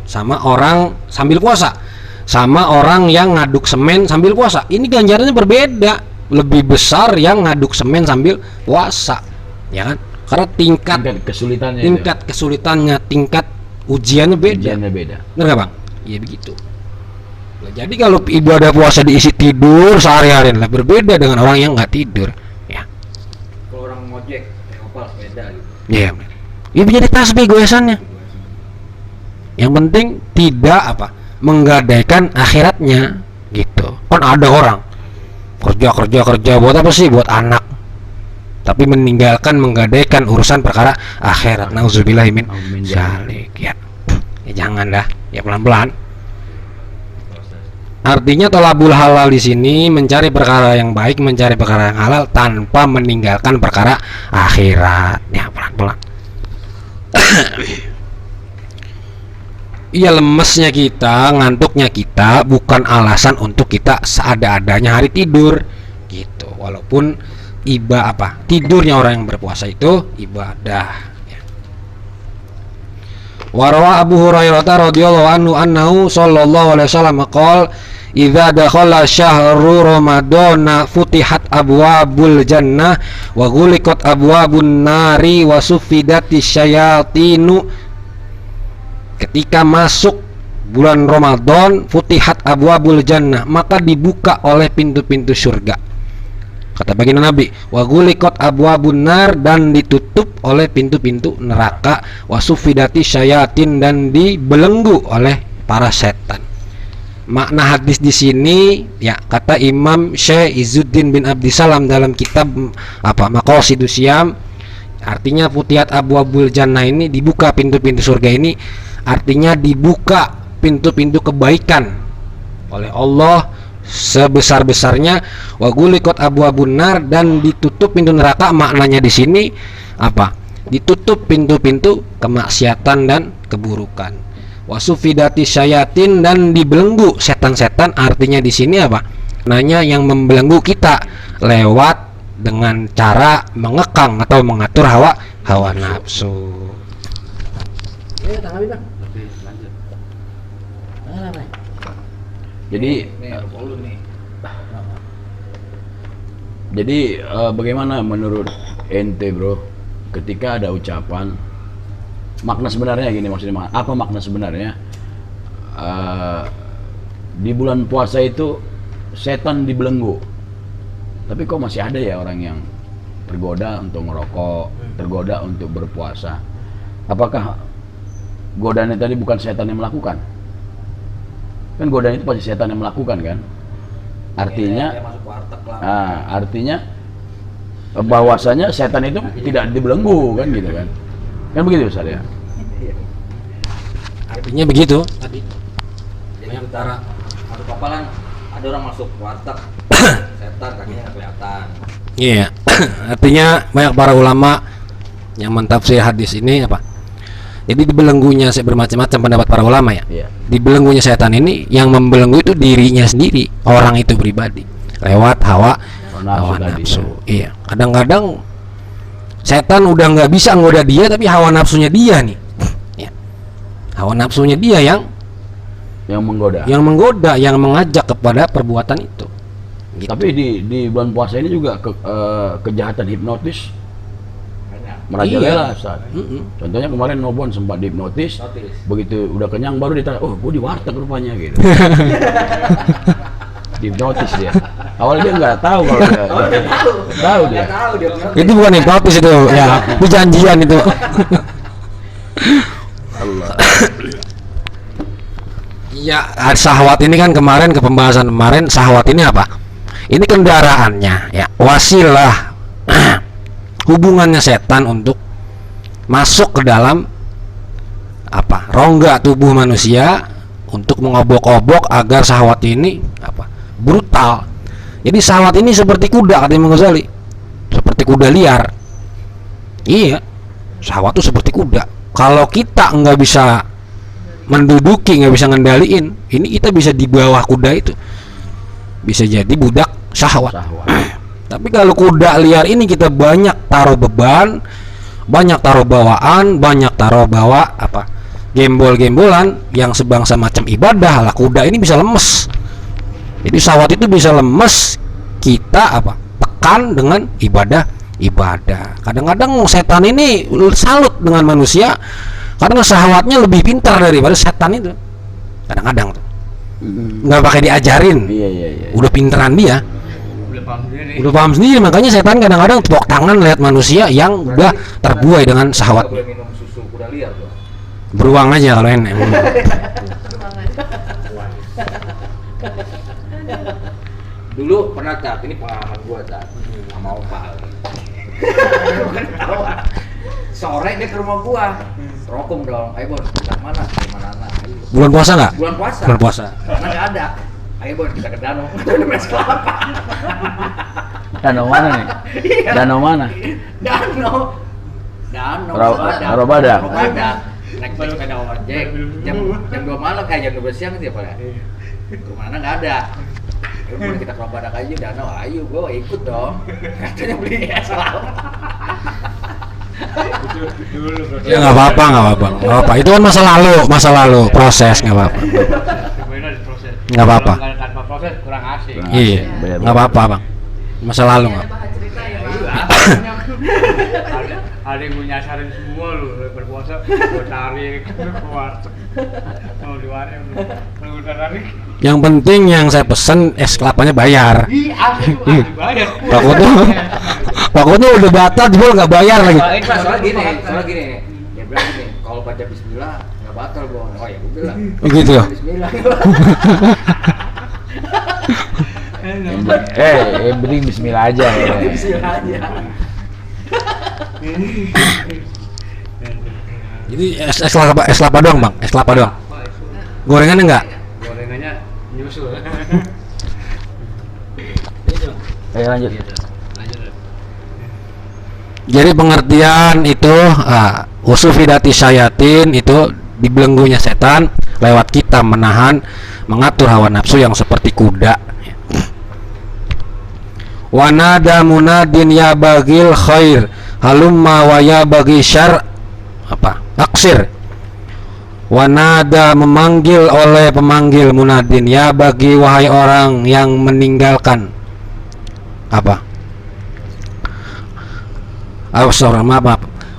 Sama orang sambil puasa, sama orang yang ngaduk semen sambil puasa. Ini ganjarannya berbeda. Lebih besar yang ngaduk semen sambil puasa, ya kan? Karena tingkat kesulitannya, tingkat ujiannya beda. Benar nggak Bang? Iya begitu. Nah, jadi kalau ibadah puasa diisi tidur sehari-hari lah, berbeda dengan orang yang nggak tidur, ya. Kalau orang ngojek, ngopal sepeda gitu. Iya. Ya menjadi tasbih goesannya. Yang penting tidak menggadaikan akhiratnya, gitu. Kan ada orang kerja buat apa sih? Buat anak. Tapi menggadaikan urusan perkara akhirat. Nauzubillahi min dzalik. Ya jangan dah, ya pelan-pelan. Artinya tolabul halal di sini mencari perkara yang baik, mencari perkara yang halal tanpa meninggalkan perkara akhirat. Ya pelan-pelan. Iya, lemesnya kita, ngantuknya kita bukan alasan untuk kita seada-adanya hari tidur, gitu. Walaupun tidurnya orang yang berpuasa itu ibadah. Ya. Warawa Abu Hurairah radhiyallahu anhu annahu sallallahu alaihi wasallam qala idza dakhala syahru ramadana futihat abwabul jannah wa ghuliqat abwabun nari wa suffidatis syayatinu. Ketika masuk bulan Ramadan, futihat abwabul jannah, maka dibuka oleh pintu-pintu surga. Kata baginda Nabi, wa ghuliqat abwabun nar, dan ditutup oleh pintu-pintu neraka, wa sufidati syayatin, dan dibelenggu oleh para setan. Makna hadis di sini ya, kata Imam Syekh Izzuddin bin Abdissalam dalam kitab Maqasidus Syiyam, artinya futihat abwabul jannah ini dibuka pintu-pintu surga ini, artinya dibuka pintu-pintu kebaikan oleh Allah sebesar-besarnya. Wa ghuliqat abwabun nar, dan ditutup pintu neraka, maknanya di sini apa? Ditutup pintu-pintu kemaksiatan dan keburukan. Wa sufidati syayatin, dan dibelenggu setan-setan, artinya di sini apa? Nanya yang membelenggu kita lewat dengan cara mengekang atau mengatur hawa nafsu. Jadi bagaimana menurut ente bro, ketika ada ucapan, makna sebenarnya gini, maksudnya apa makna sebenarnya di bulan puasa itu setan dibelenggu, tapi kok masih ada ya orang yang tergoda untuk merokok, tergoda untuk berpuasa? Apakah godaannya tadi bukan setan yang melakukan? Kan godaan itu pasti setan yang melakukan kan? Artinya artinya bahwasanya setan itu tidak dibelenggu kan, gitu kan? Kan begitu Ustaz ya? Artinya begitu tadi. Jadi utara atau papalan ada orang masuk warteg setan kakinya nggak kelihatan. Iya. Artinya banyak para ulama yang mentafsir hadis ini apa? Jadi dibelenggunya bermacam-macam pendapat para ulama ya. Iya. Dibelenggunya setan ini, yang membelenggu itu dirinya sendiri, orang itu pribadi, lewat hawa nafsu. Iya. Kadang-kadang setan udah nggak bisa ngoda dia, tapi hawa nafsunya dia nih. Ya. Hawa nafsunya dia yang menggoda. Yang menggoda, yang mengajak kepada perbuatan itu. Gitu. Tapi di bulan puasa ini juga kejahatan hipnotis merajalela, Ustaz. Contohnya kemarin Nobon sempat dihipnotis, begitu udah kenyang baru ditanya, oh gue di warteg rupanya gitu. Dihipnotis dia. Awalnya dia nggak tahu kalau dia tahu dia. Itu bukan hipnotis itu, ya, itu janjian itu. Allah. Ya, syahwat ini kan kemarin ke pembahasan kemarin, syahwat ini apa? Ini kendaraannya, ya, wasilah hubungannya setan untuk masuk ke dalam apa? Rongga tubuh manusia untuk mengobok-obok agar syahwat ini apa? Brutal. Jadi syahwat ini seperti kuda, kata Imam Ghazali. Seperti kuda liar. Iya. Syahwat itu seperti kuda. Kalau kita nggak bisa menduduki, nggak bisa ngendaliin, ini kita bisa di bawah kuda itu. Bisa jadi budak syahwat. Tapi kalau kuda liar ini kita banyak taruh beban, banyak taruh bawaan, banyak taruh bawa apa? Gembol-gembolan yang sebangsa macam ibadah lah, kuda ini bisa lemes. Jadi syahwat itu bisa lemes, kita apa? Tekan dengan ibadah. Kadang-kadang setan ini salut dengan manusia karena syahwatnya lebih pintar daripada setan itu. Kadang-kadang tuh nggak pakai diajarin, Iya. udah pinteran dia. Udah paham sendiri, makanya setan kadang-kadang tepuk tangan lihat manusia yang udah terbuai dengan syahwat. Minum susu kuda liar tuh. Beruang aja kalau enak. Dulu pernah Tat, ini pengalaman gua Tat, sama opal. Sore dia ke rumah gua, rokok dong, ayo Bon, kita mana? Anak. Bulan puasa nggak? Bulan puasa. Bulan puasa. Karena nggak ada. Ayo Bon, kita ke danau. Udah main kelapa. Danau mana nih? Danau mana? Danau. Robada. Naik sepeda ojek. Jam 2 malam kayak jam 12 siang dia pada. Kemana nggak ada. Ya boleh kita ke Robada aja danau. Ayo gua ikut dong. Katanya beli es kelapa. Ya nggak apa-apa. Itu kan masa lalu, proses nggak apa-apa. Nggak apa-apa. Tanpa proses kurang asik. Iya, nggak apa-apa bang. Masa lalu nggak. Ada bahan cerita ya, Bang. ada yang gue nyasarin semua lu berpuasa, gue tarik keluar mau di warung lu tarik. Yang penting yang saya pesen es kelapanya bayar. Ih, asli tuh asli bayar. Takutnya udah batal jebol nggak bayar lagi. Soalnya gini, dia bilang gini, kalau baca Bismillah nggak batal gua. Oh ya gue bilang. Gitu ya. Bismillah. Yang penting Bismillah aja ya. Bismillah aja. Jadi es kelapa doang bang, es kelapa doang. Gorengannya enggak? Gorengannya nyusul. Ayo lanjut. Lanjut. Jadi pengertian itu usufidati syayatin itu dibelenggunya setan lewat kita menahan, mengatur hawa nafsu yang seperti kuda. Wanada munadin ya bagil khair halumma wa ya bagi syar aksir. Wanada memanggil oleh pemanggil munadin ya bagi wahai orang yang meninggalkan maaf.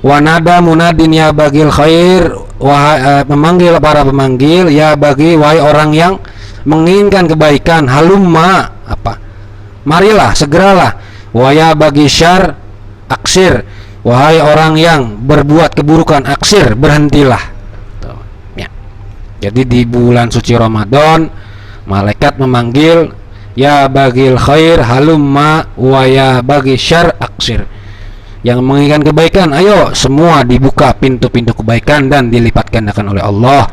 Wanada munadin ya bagil khair wahai memanggil para pemanggil ya bagi wahai orang yang menginginkan kebaikan halumma marilah segeralah waya bagi syar aksir wahai orang yang berbuat keburukan aksir berhentilah. Tuh, ya. Jadi di bulan suci Ramadan malaikat memanggil ya bagil khair halumma waya bagi syar aksir, yang menginginkan kebaikan ayo semua dibuka pintu-pintu kebaikan dan dilipat gandakan oleh Allah,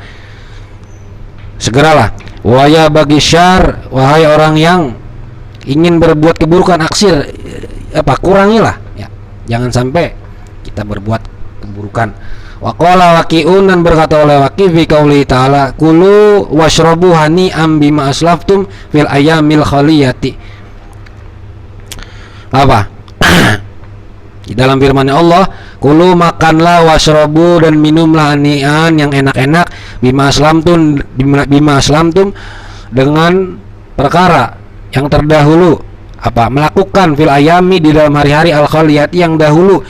segeralah. Waya bagi syar wahai orang yang ingin berbuat keburukan aksir kurangilah ya, jangan sampai kita berbuat keburukan. Waqala waqi'un, dan berkata oleh Waqi fi qauli ta'ala kulu washrabu hani'am bima aslaftum fil ayyamil khaliyati. Di dalam firman Allah, kulu makanlah washrabu dan minumlah hani'an yang enak-enak bima aslamtum dengan perkara yang terdahulu melakukan fil ayami di dalam hari-hari al khaliyati yang dahulu,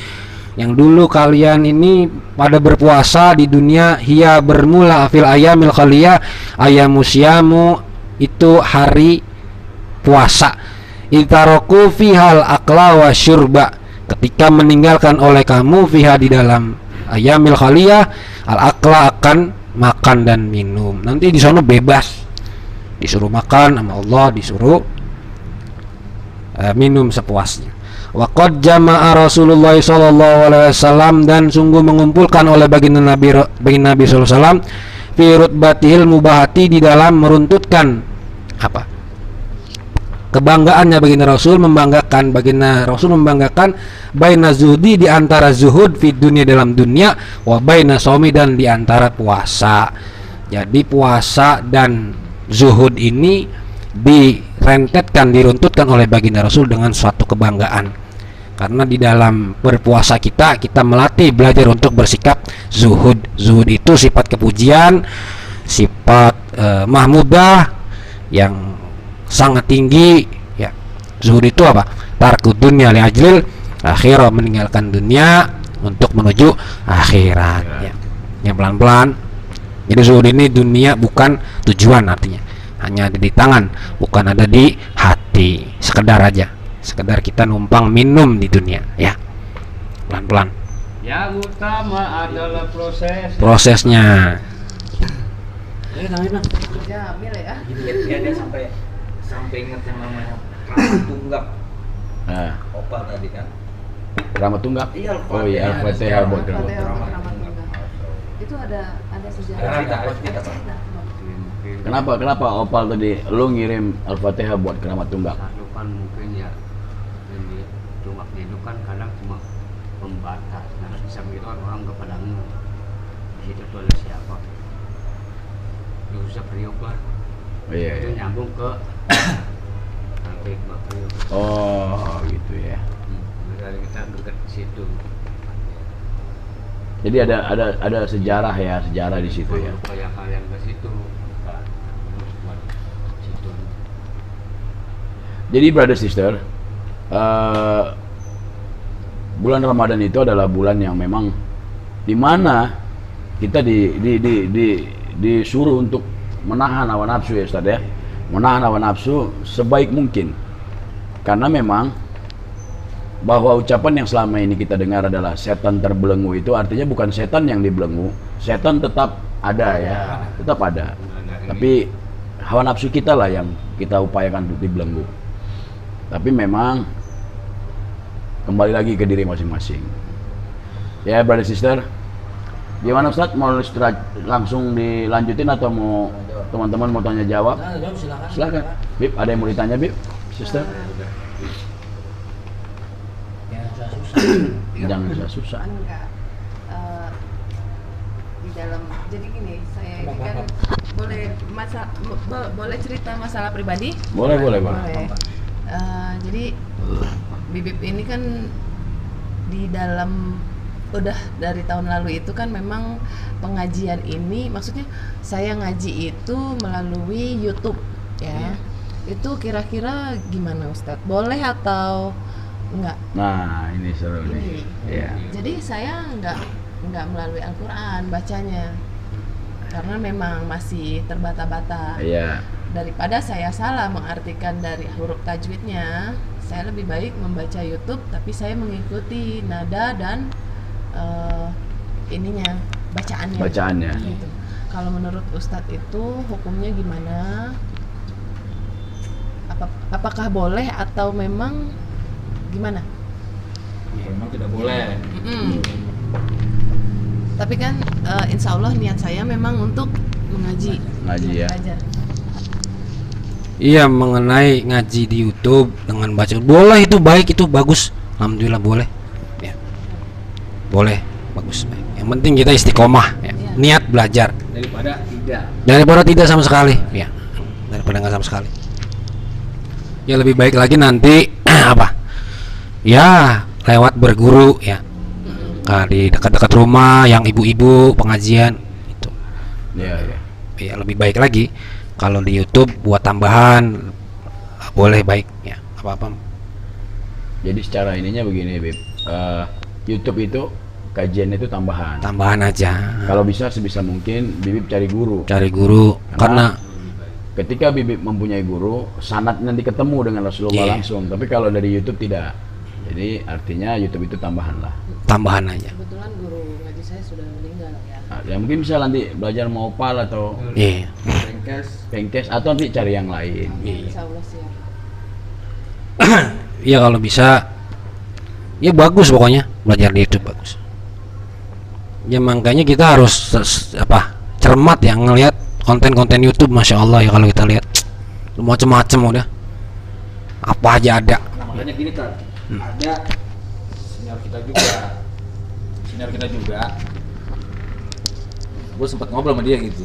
yang dulu kalian ini pada berpuasa di dunia. Hiya bermula fil ayamil khaliyah, ayamusyamu itu hari puasa. Itaroku fihal akla wa syurba, ketika meninggalkan oleh kamu fiha di dalam ayamil khaliyah al akla akan makan dan minum. Nanti di sana bebas, disuruh makan sama Allah, disuruh minum sepuasnya. Waqad jama'a Rasulullah sallallahu alaihi wasallam, dan sungguh mengumpulkan oleh baginda Nabi sallallahu alaihi wasallam fi rutbatihil mubahati, di dalam meruntutkan kebanggaannya baginda Rasul, membanggakan baina zuhdi, di antara zuhud fi dunia dalam dunia, wa baina shaumi, dan di antara puasa. Jadi puasa dan zuhud ini direntetkan, diruntutkan oleh baginda Rasul dengan suatu kebanggaan, karena di dalam berpuasa kita melatih belajar untuk bersikap zuhud. Zuhud itu sifat kepujian, sifat mahmudah yang sangat tinggi ya. Zuhud itu tarkud dunya li ajlil akhirah, meninggalkan dunia untuk menuju akhirat ya. Ya pelan-pelan. Jadi zuhud ini dunia bukan tujuan, artinya hanya ada di tangan, bukan ada di hati, sekedar aja, sekedar kita numpang minum di dunia ya. Pelan-pelan. Yang utama adalah prosesnya. Jamil ya. Dia sampai ingat yang namanya Keramat Tunggak. Opal tadi kan. Keramat Tunggak? Iya, oh iya, Al-Fatihah buat Keramat Keramat Tunggak. Itu ada sejarah. Kenapa Opal tadi lu ngirim Al-Fatihah buat Keramat Tunggak? Satu kan mungkin ya, ini tunggaknya itu kan kadang cuma pembatas. Nah, bisa begitu kan orang nggak pada ngeh di situ tuh ada siapa. Yusuf Priok lah. Iya. Itu nyambung ke sampai Iqbal Priok. Oh, gitu ya. Misalnya kita dekat di situ. Jadi ada sejarah ya, sejarah di situ ya. Kayak kalian ke situ. Buat situ. Jadi brother sister, bulan Ramadan itu adalah bulan yang memang dimana kita disuruh untuk menahan hawa nafsu ya Ustaz ya, menahan hawa nafsu sebaik mungkin, karena memang bahwa ucapan yang selama ini kita dengar adalah setan terbelenggu, itu artinya bukan setan yang dibelenggu, setan tetap ada ya, tetap ada, tapi hawa nafsu kita lah yang kita upayakan untuk dibelenggu. Tapi memang kembali lagi ke diri masing-masing ya, brother sister. Gimana Ustaz, mau langsung dilanjutin atau mau teman-teman mau tanya jawab? Silakan. Bib, ada yang mau ditanya Bib, sister? Jangan susah. Enggak. Di dalam, jadi gini, saya ini kan boleh cerita masalah pribadi? Boleh. Jadi Bibip ini kan di dalam udah dari tahun lalu itu kan memang pengajian ini, maksudnya saya ngaji itu melalui YouTube ya. Itu kira-kira gimana Ustadz? Boleh atau enggak? Nah, ini seru nih. Ya. Jadi saya enggak melalui Al-Qur'an bacanya. Karena memang masih terbata-bata. Iya. Daripada saya salah mengartikan dari huruf tajwidnya, saya lebih baik membaca YouTube tapi saya mengikuti nada dan ininya, bacaannya. Gitu. Kalau menurut Ustadz itu hukumnya gimana? Apakah boleh atau memang gimana? Ya, memang tidak boleh. Tapi kan insya Allah niat saya memang untuk mengaji Ya. belajar. Iya, mengenai ngaji di YouTube dengan baca, boleh, itu baik, itu bagus, alhamdulillah boleh ya, boleh, bagus, baik. Yang penting kita istiqomah ya. Niat belajar daripada tidak sama sekali ya, daripada nggak sama sekali ya. Lebih baik lagi nanti apa ya, lewat berguru ya. Nah, di dekat-dekat rumah yang ibu-ibu pengajian itu ya, lebih baik lagi. Kalau di YouTube buat tambahan boleh, baik ya, apa-apa. Jadi secara ininya begini Bib, YouTube itu kajian itu tambahan aja. Kalau bisa sebisa mungkin Bibip cari guru Karena ketika Bibip mempunyai guru, sanad nanti ketemu dengan Rasulullah langsung. Tapi kalau dari YouTube tidak. Jadi artinya YouTube itu tambahan aja. Kebetulan guru ngaji saya sudah meninggal ya. Nah, ya mungkin bisa nanti belajar mau opal atau pengkes atau nanti cari yang lain. Insya Allah siap. Ya kalau bisa ya bagus, pokoknya belajar di YouTube bagus. Ya makanya kita harus cermat ya ngelihat konten-konten YouTube, masya Allah ya. Kalau kita lihat macam-macam udah apa aja ada. Makanya gini kan, ada senior kita juga, gue sempat ngobrol sama dia gitu.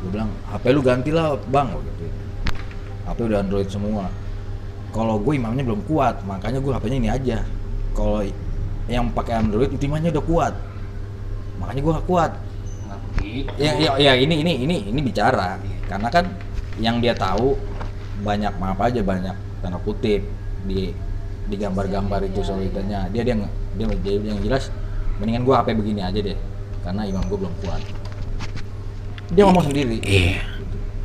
Gue bilang, HP lu gantilah bang, gitu. HP udah Android semua. Kalau gue imamnya belum kuat, makanya gue HP-nya ini aja. Kalau yang pakai Android itu imamnya udah kuat, makanya gue gak kuat. Ya ini bicara, karena kan yang dia tahu banyak tanda kutip di gambar-gambar itu soalnya. Dia yang jelas, mendingan gue HP begini aja deh, karena imam gue belum kuat. Dia ngomong sendiri.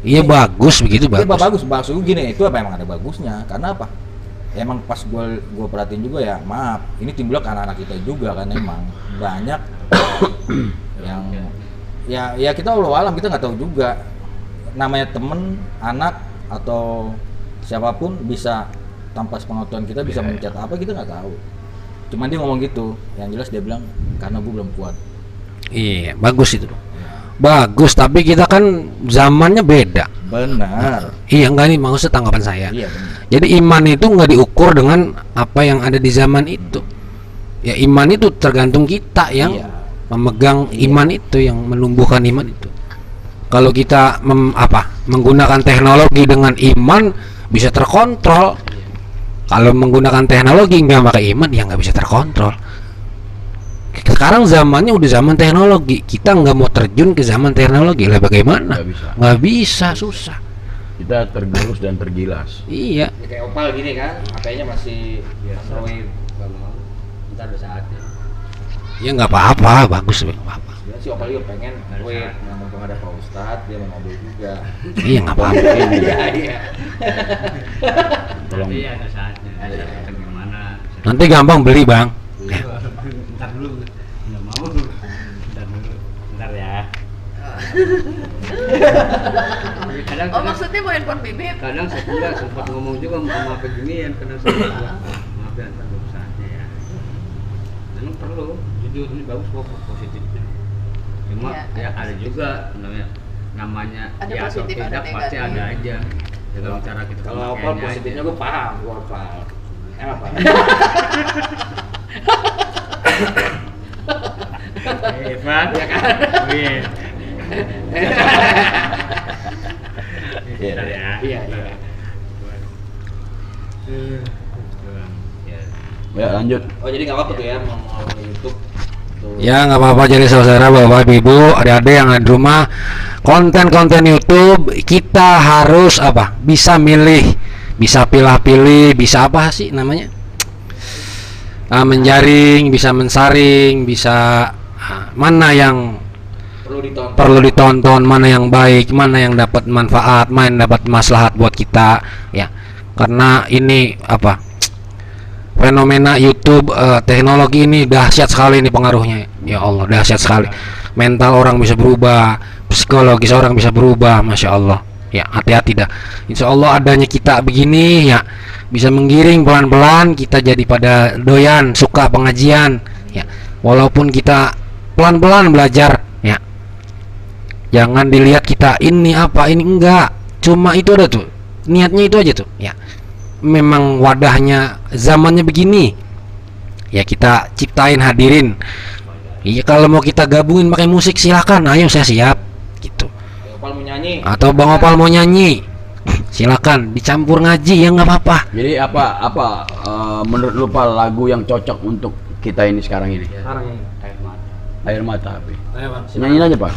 Iya bagus begitu, bagus. Bagus gini, itu emang ada bagusnya. Karena apa? Emang pas gue perhatiin juga ya, maaf, ini timbulnya ke anak-anak kita juga kan, emang banyak yang ya kita Allah alam, kita nggak tahu juga. Namanya temen, anak atau siapapun bisa tanpa sepengetahuan kita bisa mencet apa, kita nggak tahu. Cuman dia ngomong gitu, yang jelas dia bilang karena gue belum kuat. Iya, bagus itu. Bagus, tapi kita kan zamannya beda. Benar. Iya, enggak, nih maksud tanggapan saya. Iya, benar. Jadi iman itu nggak diukur dengan apa yang ada di zaman itu. Ya iman itu tergantung kita yang memegang iman itu, yang menumbuhkan iman itu. Kalau kita menggunakan teknologi dengan iman bisa terkontrol. Kalau menggunakan teknologi nggak pakai iman, ya nggak bisa terkontrol. Sekarang zamannya udah zaman teknologi, kita nggak mau terjun ke zaman teknologi lah, bagaimana? Nggak bisa, susah. Kita tergerus dan tergilas. Iya. Ya, kayak opal gini kan, HP-nya masih Android Gak mau. Ntar ada saatnya. Ya nggak apa-apa, bagus nggak apa-apa. Sebenarnya si Opal juga pengen wait, mumpung ada Pak Ustadz, dia mau ngobrol juga. Iya nggak apa-apa. Iya. Tolong. Tapi ada saatnya. Ada saatnya gimana? Nanti gampang beli bang. Ntar dulu. Nggak mau. Ntar dulu. Ntar ya. Kadang, Oh maksudnya mau handphone bibit? kadang saya juga sempat ngomong juga sama peginian karena saya juga maaf ya ntar belum saatnya ya. Memang perlu jujur ini bagus kok positifnya. Cuma Iya, ya ada ada juga namanya Ada ya atau positif, ada tidak pasti negatif. ada aja. Dalam cara kita Kalau Opal pemakaiannya positifnya aja. gue paham, gue Opal. Apa? Hebat ya kan? Wih. Iya. Ntar ya. Iya, iya. Ya. Ya lanjut. Oh jadi nggak apa-apa tuh ya mau YouTube. Tuh. Ya nggak apa-apa, jadi saudara bapak ibu adik-adik yang ada di rumah, konten-konten YouTube kita harus apa, bisa milih, bisa pilih-pilih, bisa apa sih namanya, menjaring, bisa mensaring, bisa mana yang perlu ditonton, mana yang baik, mana yang dapat manfaat, mana yang dapat maslahat buat kita ya. Karena ini apa, fenomena YouTube, teknologi ini dahsyat sekali ini pengaruhnya. Ya Allah, dahsyat sekali. Mental orang bisa berubah, psikologis orang bisa berubah, masya Allah. Ya hati-hati dah. Insya Allah adanya kita begini ya bisa menggiring pelan-pelan kita jadi pada doyan suka pengajian. Ya walaupun kita pelan-pelan belajar. Ya jangan dilihat kita ini apa ini enggak. Cuma itu ada tuh niatnya itu aja tuh. Ya memang wadahnya zamannya begini ya kita ciptain hadirin. Iya kalau mau kita gabungin pakai musik silakan, ayo saya siap gitu. Opal mau nyanyi. Atau Bang Opal mau nyanyi silakan dicampur ngaji ya nggak apa-apa. Jadi apa menurut lu Pal lagu yang cocok untuk kita ini sekarang ini? Sekarang ini. Air mata. Air mata api. Ayo Bang. Nyanyiin aja Pak.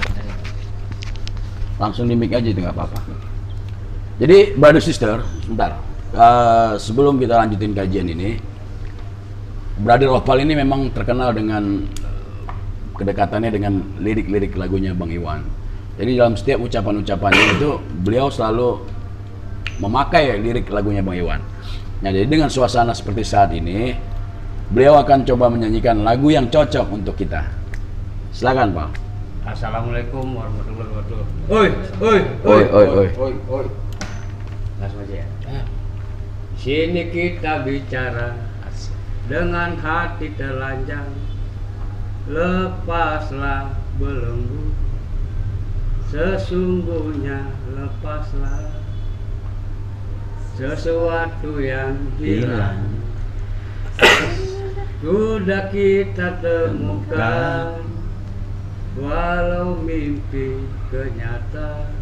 Langsung di mic aja itu nggak apa-apa. Jadi brother sister, sebentar. Sebelum kita lanjutin kajian ini, Brother Opal ini memang terkenal dengan kedekatannya dengan lirik-lirik lagunya Bang Iwan. Jadi dalam setiap ucapan-ucapannya itu beliau selalu memakai lirik lagunya Bang Iwan. Nah, jadi dengan suasana seperti saat ini, beliau akan coba menyanyikan lagu yang cocok untuk kita. Silakan, Pak. Assalamualaikum warahmatullahi wabarakatuh. Oi. Oi. Langsung aja ya. Sini kita bicara dengan hati telanjang, lepaslah belenggu, sesungguhnya lepaslah sesuatu yang hilang. Sudah kita temukan, walau mimpi kenyata,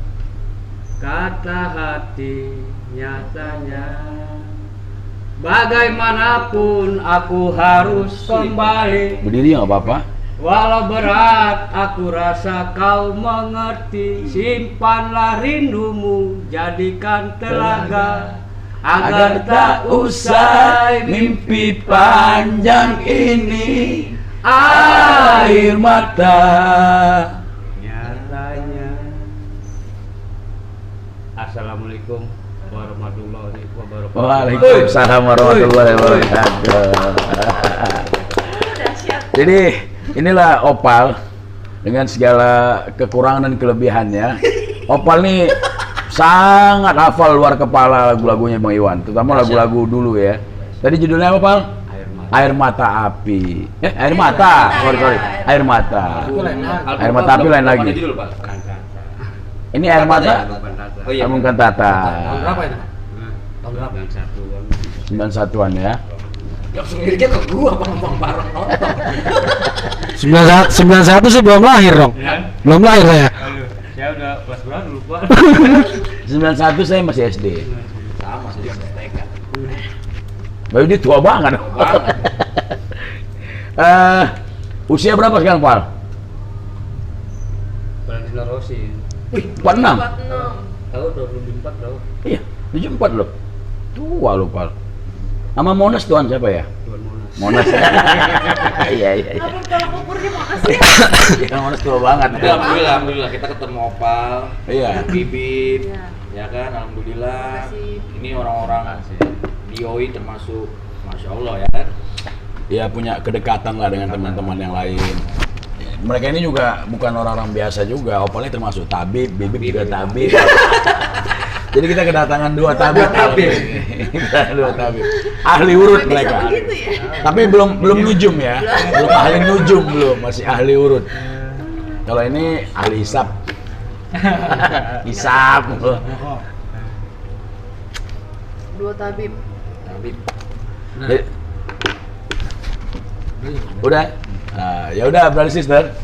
kata hati nyatanya. Bagaimanapun aku harus kembali, Berdiri nggak apa-apa. walau berat aku rasa kau mengerti. Simpanlah rindumu, jadikan telaga, agar tak usai mimpi panjang ini. Air mata. Nyatanya. Assalamualaikum warahmatullahi wabarakatuh. Waalaikumsalam warahmatullahi wabarakatuh. Jadi inilah Opal dengan segala kekurangan dan kelebihannya. Opal nih sangat hafal luar kepala lagu-lagunya Bang Iwan, terutama lagu-lagu dulu ya. Tadi judulnya apa, Pal? Air mata api. Air mata. Sorry. Air mata. Air mata api lain lagi. Ini air mata. Oh iya. Album Kantata. Tahun berapa itu? Tahun berapa? 91-an ya. Langsung liriknya ke gua Bang Bareng nonton. 91 sih belum lahir dong. Belum lahir saya. Aduh, saya udah kelas berapa lupa. 91 saya masih SD. Sama sih dia TK. Baru dia tua banget. Usia berapa sekarang, Pal? Valentino Rossi. Wih, 46. 46. Tahu 24 tahu. Iya, 74 loh. Tua lu, Pal. Nama Monas tuan siapa ya? Tuan Monas. Monas. Iya. Apa kalau kukurnya makasih. Kan Monas tua banget. Tapi alhamdulillah kita ketemu Opal, Iya. Bibit, Iya. ya kan, alhamdulillah. Makasih. Ini orang-orang di OI termasuk, masya Allah ya kan. Ya punya kedekatan lah dengan teman-teman yang lain. Mereka ini juga bukan orang-orang biasa juga. Opalnya termasuk tabib, Bibip juga tabib. Jadi kita kedatangan dua tabib. Dua tabib. Ahli urut mereka. Begitu ya. Tapi belum nujum ya. Belum ahli nujum belum, masih ahli urut. Kalau ini ahli hisab. Hisab. Dua tabib. Tabib. Jadi- Udah. Ya udah, brother sister.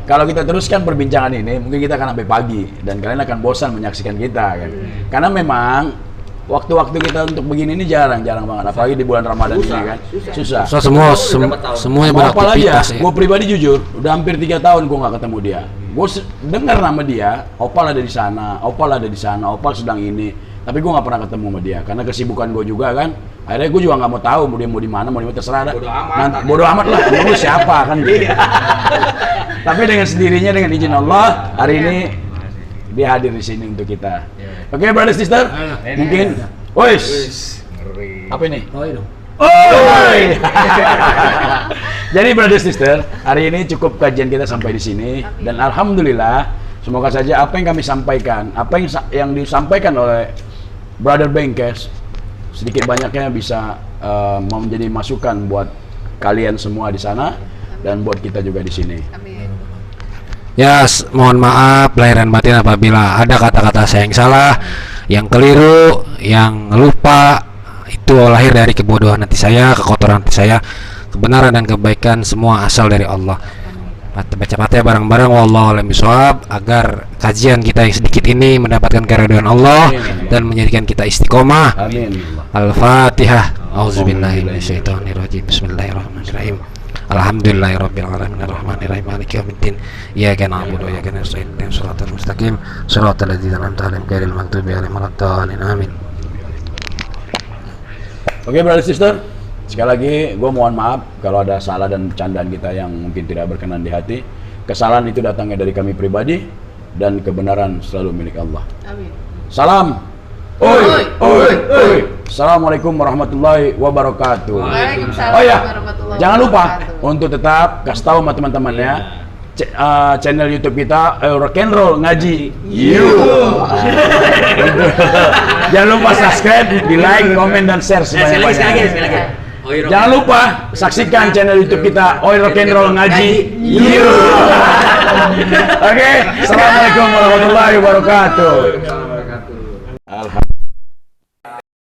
Kalau kita teruskan perbincangan ini, mungkin kita akan sampai pagi dan kalian akan bosan menyaksikan kita kan. Karena memang waktu-waktu kita untuk begini ini jarang banget, apalagi di bulan Ramadan ini kan. Susah. So, semuanya Mau apa lagi ya? beraktivitas ya. Gue pribadi jujur, udah hampir 3 tahun gue nggak ketemu dia. Gue dengar nama dia, Opal ada di sana, Opal sedang ini. Tapi gue nggak pernah ketemu sama dia karena kesibukan gue juga kan. Akhirnya gue juga nggak mau tahu mau dia mau di mana, terserah dah. Bodo amat lah. Lu siapa kan? Gitu. Tapi dengan sendirinya dengan izin Allah hari ini dia hadir di sini untuk kita. Oke, brother sister, mungkin, wes, apa ini? Oi. Jadi brother sister, hari ini cukup kajian kita sampai di sini dan alhamdulillah semoga saja apa yang kami sampaikan, apa yang disampaikan oleh Brother Bengkes sedikit banyaknya bisa menjadi masukan buat kalian semua di sana dan buat kita juga di sini. Amin. Ya, mohon maaf lahir dan batin apabila ada kata-kata saya yang salah, yang keliru, yang lupa. Itu lahir dari kebodohan hati saya, kekotoran hati saya. Kebenaran dan kebaikan semua asal dari Allah. Baca Fatihah bareng-bareng, wallahu a'lam bishawab, agar kajian kita yang sedikit ini mendapatkan keridhaan Allah dan menjadikan kita istiqomah. Amin. Al-Fatihah. Auzubillahi minasyaitonirrajim. Bismillahirrahmanirrahim. Alhamdulillahirabbil alamin arrahmanirrahim maliki yaumiddin. Iyyaka na'budu wa iyyaka nasta'in. Ihdinas siratal mustaqim. Siratal ladzina an'amta 'alaihim ghairil maghdubi 'alaihim waladdallin. Amin. Oke, brother sister, sekali lagi gue mohon maaf kalau ada salah dan candaan kita yang mungkin tidak berkenan di hati. Kesalahan itu datangnya dari kami pribadi dan kebenaran selalu milik Allah. Amin. Salam. Oi. Assalamualaikum warahmatullahi wabarakatuh. Waalaikumsalam Oh ya, warahmatullahi jangan lupa wabarakatuh. untuk tetap kasih tahu sama teman-temannya channel YouTube kita Rock and Roll Ngaji You. Jangan lupa subscribe, di like, komen dan share sebanyak-banyaknya. Jangan lupa saksikan channel YouTube kita Oi Rock and Roll Ngaji You. Oke, assalamualaikum warahmatullahi wabarakatuh.